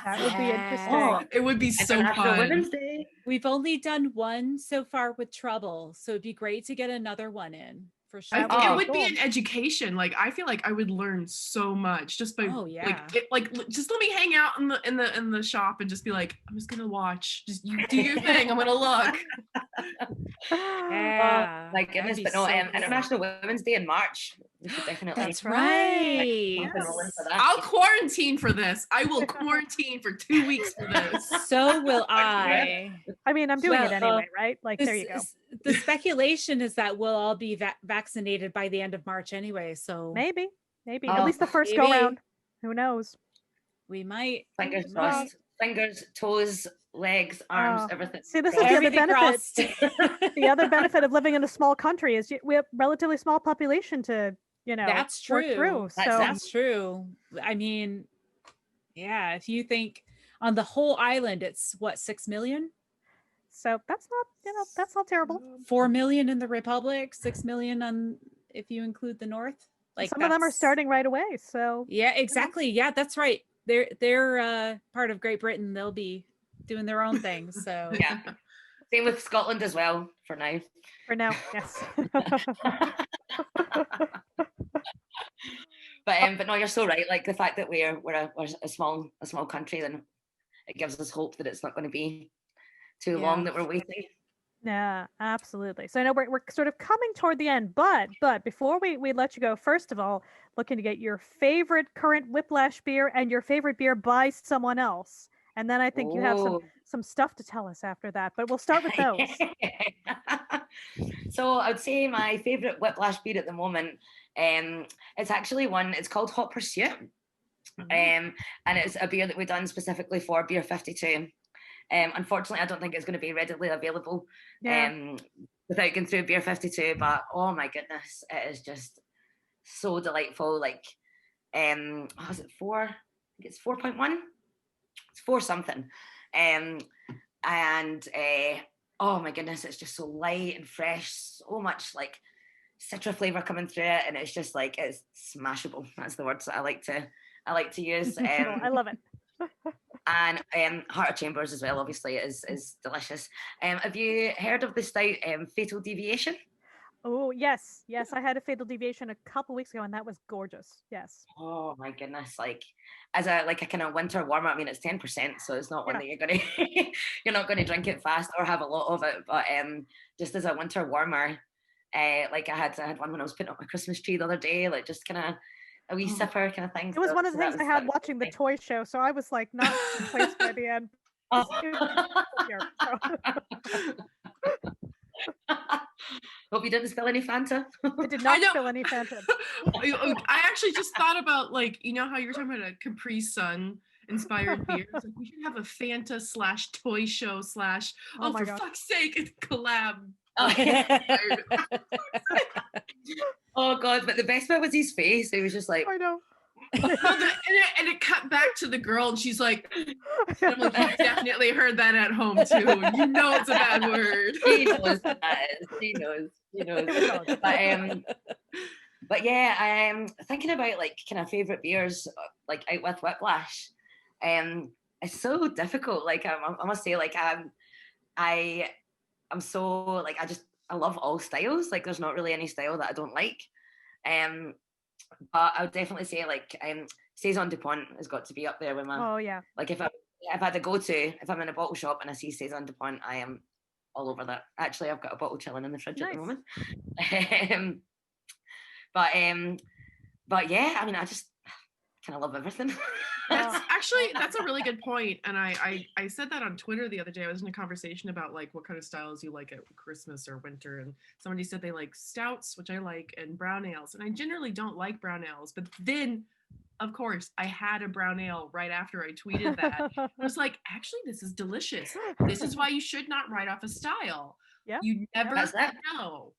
S1: That would be interesting.
S2: Oh,
S4: It would be so
S2: International
S4: fun.
S2: Women's Day.
S5: We've only done one so far with Trouble, so it'd be great to get another one in for sure.
S1: That would
S2: Oh.
S1: be
S4: It would
S1: cool.
S4: be an education. Like I feel like I would learn so much just by
S5: Oh, yeah.
S4: just let me hang out in the shop and just be like, I'm just gonna watch. Just you do your thing. I'm gonna look.
S5: Yeah.
S2: My
S5: that'd
S2: goodness,
S5: be
S2: but no,
S5: so cool.
S2: International Women's Day in March. We should definitely.
S5: That's right.
S2: rock and roll in for that.
S4: I'll quarantine for this. I will quarantine for 2 weeks for this.
S5: So will I.
S1: I mean, I'm doing it
S5: Well,
S1: anyway, right? Like, there you go.
S5: The speculation is that we'll all be vaccinated by the end of March anyway. So
S1: Maybe. At
S2: Oh,
S1: least the first
S5: maybe.
S1: go round. Who knows?
S5: we might.
S2: Fingers
S5: we might.
S2: crossed. Fingers, toes, legs, arms,
S1: Oh.
S2: everything.
S1: See, this is the other
S5: Everything
S1: benefit.
S5: crossed.
S1: The other benefit of living in a small country is we have relatively small population to,
S5: That's
S1: work
S5: true.
S1: through. So
S5: That's true. I mean, yeah, if you think on the whole island, it's what, 6 million?
S1: that's not terrible.
S5: 4 million in the Republic, 6 million on if you include the North. Like
S1: Some of them are
S5: that's-
S1: starting right away. So
S5: Yeah, exactly. Yeah, that's right. They're part of Great Britain. They'll be doing their own thing. So
S2: Yeah. Same with Scotland as well for now.
S1: for now, yes.
S2: But no, you're so right. Like the fact that we're a small country, then it gives us hope that it's not going to be too
S5: Yeah.
S2: long that we're waiting.
S1: Yeah, absolutely. So I know we're sort of coming toward the end, but before we let you go, first of all, looking to get your favorite current Whiplash beer and your favorite beer by someone else. And then I think you have some stuff to tell us after that, but we'll start with those.
S2: So I'd say my favorite Whiplash beer at the moment, it's actually one, it's called Hot Pursuit. And it's a beer that we've done specifically for Beer 52. Unfortunately, I don't think it's going to be readily available without going through Beer 52, but oh my goodness, it is just so delightful. Like, is it 4? I think it's 4.1. It's 4 something. And oh my goodness, it's just so light and fresh, so much like citra flavor coming through it, and it's just like it's smashable. That's the words that I like to use.
S1: I love it.
S2: And Heart of Chambers as well, obviously, is delicious. Have you heard of the stout Fatal Deviation?
S1: Oh, yes. I had a Fatal Deviation a couple weeks ago, and that was gorgeous. Yes.
S2: Oh my goodness! Like as a kind of winter warmer, I mean it's 10%, so it's not one that you're not gonna drink it fast or have a lot of it. But just as a winter warmer, like I had one when I was putting up my Christmas tree the other day, like just kind of a wee sipper kind of thing.
S1: It was one of the things I had watching the toy show, so I was like not placed by the end.
S2: Hope you didn't spill any Fanta.
S1: I did not spill any Fanta.
S4: I actually just thought about, like, you know how you're talking about a Capri Sun inspired beers? Like, we should have a Fanta / toy show /
S1: Oh my
S4: for
S1: God.
S4: fuck's sake, it's collab.
S2: Oh God! But the best bit was his face. He was just like,
S1: I know.
S4: and it cut back to the girl, and she's like, I'm like, you definitely heard that at home too. You know it's a bad word.
S2: She knows that is. She knows. But yeah, I'm thinking about like kind of favorite beers like out with Whiplash. It's so difficult. Like I must say, like I'm so like I love all styles. Like there's not really any style that I don't like. But I would definitely say like Saison DuPont has got to be up there with my.
S1: Oh yeah.
S2: Like if I had to go to, if I'm in a bottle shop and I see Saison DuPont, I am all over that. Actually, I've got a bottle chilling in the fridge at the moment. But yeah, I mean, I just kind of love everything.
S4: That's a really good point. And I said that on Twitter the other day. I was in a conversation about like what kind of styles you like at Christmas or winter, and somebody said they like stouts, which I like, and brown ales. And I generally don't like brown ales, but then of course I had a brown ale right after I tweeted that. I was like, actually, this is delicious. This is why you should not write off a style.
S1: Yeah.
S4: You never
S2: How's that?
S4: know.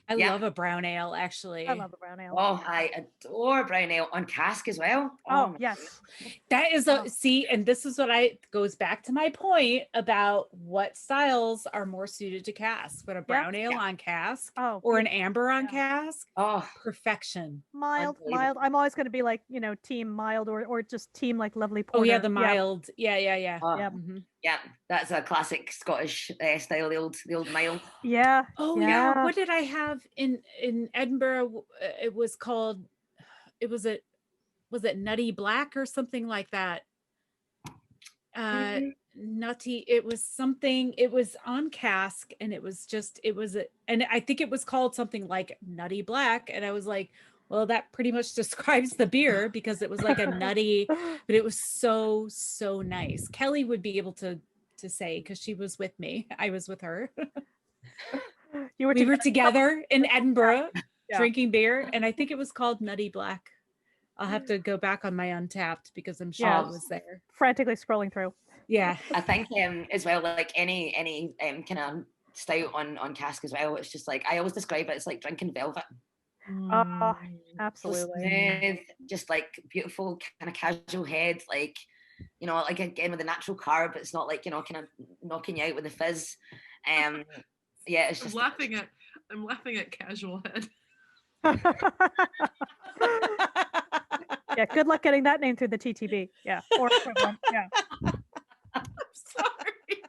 S5: I
S2: Yeah.
S5: love a brown ale, actually.
S1: I love a brown ale.
S2: Oh, I adore brown ale on cask as well.
S1: Oh,
S2: my
S1: yes.
S5: That is
S1: Oh.
S5: see, and this is what goes back to my point about what styles are more suited to cask. But a brown ale on cask
S1: Oh,
S5: or an amber on
S1: yeah.
S5: cask,
S2: Oh,
S5: perfection.
S1: mild.
S2: Unbelievable.
S1: I'm always going to be like, team mild or just team like lovely porter.
S5: Oh yeah, the mild. Yeah.
S2: oh,
S1: Yeah.
S5: Mhm.
S2: yeah. That's a classic Scottish style. The old mild.
S1: Yeah.
S5: Oh yeah. What did I have in Edinburgh? It was called. It was was it Nutty Black or something like that? Nutty. It was something. It was on cask, and it was and I think it was called something like Nutty Black, and I was like, well, that pretty much describes the beer because it was like a nutty, but it was so nice. Kelly would be able to say because she was with me. I was with her.
S1: We were
S5: together in Edinburgh
S1: Yeah.
S5: drinking beer, and I think it was called Nutty Black. I'll have to go back on my Untapped because I'm sure it was there.
S1: Frantically scrolling through.
S5: Yeah.
S2: I think as well, like any kind of stout on cask as well. It's just like I always describe it. It's like drinking velvet.
S1: Oh,
S2: So
S1: absolutely.
S2: smooth, just like beautiful kind of casual head, like like again with the natural carb. It's not like kind of knocking you out with the fizz. Yeah, it's just
S4: I'm laughing at casual head.
S1: Yeah, good luck getting that name through the TTB. Yeah, or equivalent. Yeah.
S4: Sorry.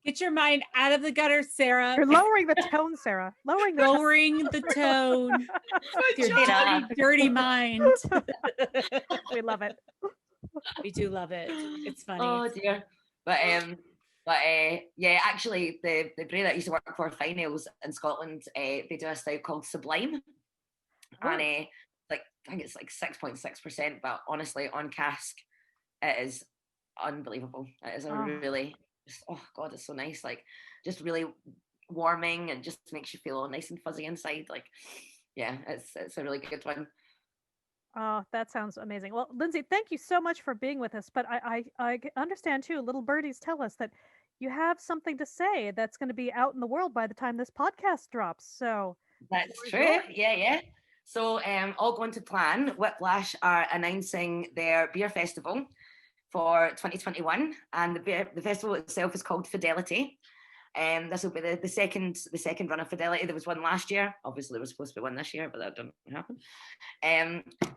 S5: Get your mind out of the gutter, Sarah.
S1: You're lowering the tone, Sarah. Lowering the
S5: tone. Your
S2: job.
S5: dirty mind.
S1: We love it.
S5: We do love it. It's funny.
S2: Oh dear. But yeah, actually the brewery that I used to work for, Fine Ales in Scotland, they do a stout called Sublime. And I think it's like 6.6%, but honestly on cask it is unbelievable. It is a really oh god, it's so nice, like just really warming and just makes you feel all nice and fuzzy inside. Like yeah, it's a really good one.
S1: Oh, that sounds amazing. Well, Lynsey, thank you so much for being with us. But I understand too, little birdies tell us that you have something to say that's going to be out in the world by the time this podcast drops. So
S2: that's true. Yeah. So all going to plan, Whiplash are announcing their beer festival for 2021, and the festival itself is called Fidelity. This will be the second run of Fidelity. There was one last year. Obviously, there was supposed to be one this year, but that didn't happen.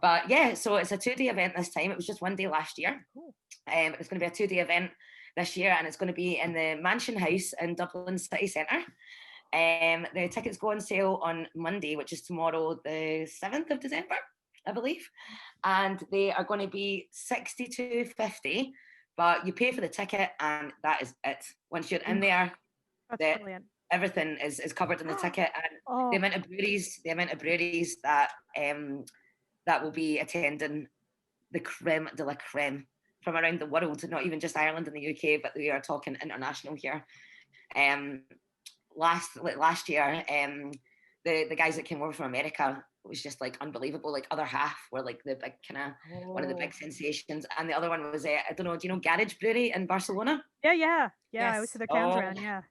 S2: But yeah, so it's a 2-day event this time. It was just 1 day last year. Cool. It's going to be a 2-day event this year, and it's going to be in the Mansion House in Dublin city centre. The tickets go on sale on Monday, which is tomorrow, the 7th of December, I believe, and they are going to be $62.50, but you pay for the ticket and that is it. Once you're in there, everything is covered in the ticket, and the amount of breweries that that will be attending, the creme de la creme from around the world, not even just Ireland and the UK, but we are talking international here. Last year, the guys that came over from America, it was just like unbelievable. Like Other Half were like the big kind of one of the big sensations, and the other one was I don't know, do you know Garage Brewery in Barcelona?
S1: Yeah.
S5: Yes.
S1: I always see their cans around. Yeah.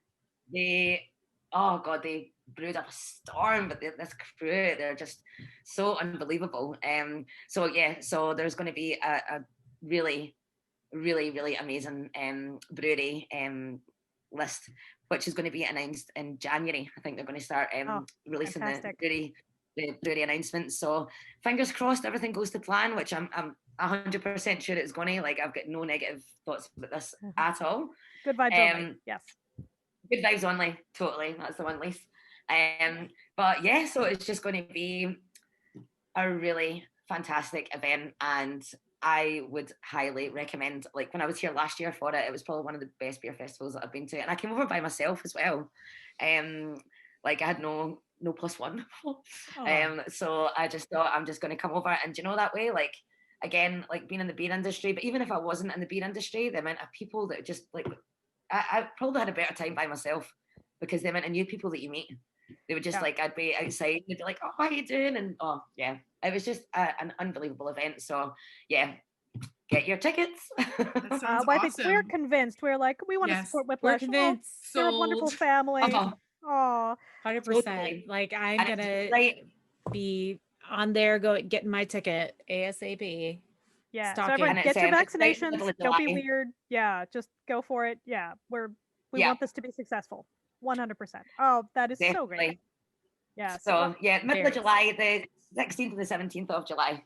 S2: They brewed up a storm, but this crew, they're just so unbelievable. So there's going to be a really, really, really amazing brewery list, which is going to be announced in January. I think they're going to start releasing the brewery announcements. So fingers crossed everything goes to plan, which I'm 100% sure it's going to. Like, I've got no negative thoughts about this at all.
S1: Good vibes only. Yes.
S2: Good vibes only. Totally. That's the one, Lise. But yeah, so it's just going to be a really fantastic event, and I would highly recommend. Like, when I was here last year for it, it was probably one of the best beer festivals that I've been to, and I came over by myself as well. Like, I had no plus one. So I just thought, I'm just going to come over, and that way, like, again, like being in the beer industry, but even if I wasn't in the beer industry, the amount of people that just like, I probably had a better time by myself, because the amount of new people that you meet, they would just like, I'd be outside, they'd be like, oh, how are you doing? And it was just an unbelievable event. So yeah, get your tickets.
S4: That sounds
S1: I think
S4: awesome.
S1: we're convinced. We're like, we want to support Whiplash.
S5: We're convinced.
S1: They're a wonderful family. Oh,
S5: 100%.
S2: Totally.
S5: Like I'm
S2: And it's
S5: gonna
S2: right.
S5: be on there, getting my ticket ASAP.
S1: yeah. So
S5: Stalking.
S1: everyone,
S2: And it's,
S1: get your
S2: it's right in the
S1: vaccinations.
S2: middle of
S1: Don't be
S2: July.
S1: weird. Yeah, just go for it. Yeah, we
S2: Yeah.
S1: want this to be successful. 100%. Oh, that is so great.
S2: Definitely.
S1: Yeah.
S2: So yeah, middle
S5: very
S2: of July, the 16th to the 17th of July.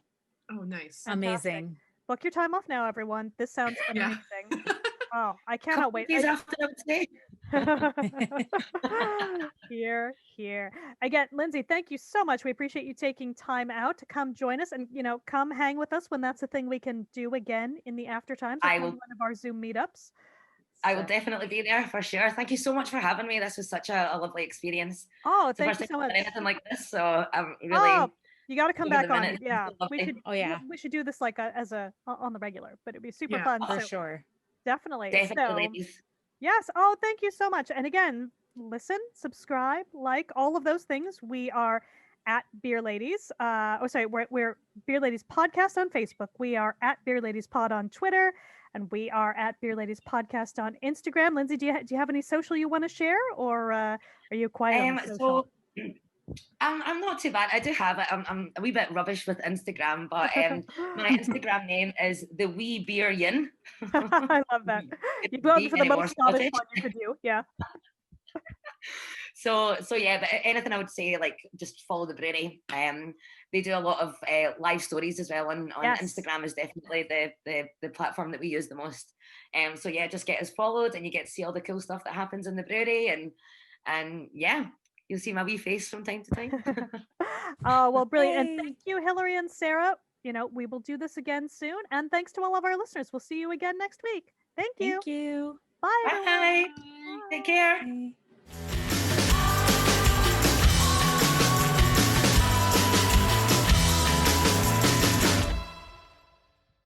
S4: Oh, nice.
S1: Fantastic.
S5: Amazing.
S1: Book your time off now, everyone. This sounds
S4: Yeah.
S1: amazing. Oh, I
S2: Couple
S1: cannot wait.
S2: days after I would say.
S1: Here, here. Again, Lynsey, thank you so much. We appreciate you taking time out to come join us and, come hang with us when that's a thing we can do again in the after times.
S2: I
S1: Come
S2: will-
S1: to one of our Zoom meetups.
S2: I will
S1: So-
S2: definitely be there for sure. Thank you so much for having me. This was such a lovely experience.
S1: Oh,
S2: It's the
S1: thank
S2: first
S1: you
S2: time
S1: so
S2: I've
S1: much.
S2: done anything like this, so I'm really
S1: Oh, you got to come
S2: over
S1: back
S2: the
S1: on.
S2: minute.
S1: Yeah,
S2: It's lovely.
S1: we should.
S5: Oh, yeah.
S1: we should do this like on the regular, but it'd be super
S4: Yeah,
S1: fun.
S5: For
S1: So
S5: sure.
S1: definitely.
S2: Definitely.
S1: So,
S2: ladies.
S1: yes. Oh, thank you so much. And again, listen, subscribe, like all of those things. We are at Beer Ladies. We're Beer Ladies Podcast on Facebook. We are at Beer Ladies Pod on Twitter, and we are at Beer Ladies Podcast on Instagram. Lynsey, do you have any social you want to share, or are you quiet on social?
S2: So I'm not too bad. I do have it. I'm a wee bit rubbish with Instagram, but my Instagram name is the Wee Beer Yin.
S1: I love that.
S2: It
S1: You're
S2: could
S1: going
S2: be
S1: for the
S2: any more
S1: most Scottish
S2: Scottish.
S1: one you could do. Yeah.
S2: So yeah, but anything I would say, like, just follow the brewery. They do a lot of live stories as well on
S1: Yes.
S2: Instagram is definitely the platform that we use the most. So yeah, just get us followed and you get to see all the cool stuff that happens in the brewery, and yeah, you'll see my wee face from time to time.
S1: Oh, well, brilliant. And
S5: Yay.
S1: thank you, Hilary and Sarah. We will do this again soon. And thanks to all of our listeners. We'll see you again next week. Thank you.
S5: Thank you.
S1: Bye, everyone.
S2: Bye. Take care.
S5: Bye.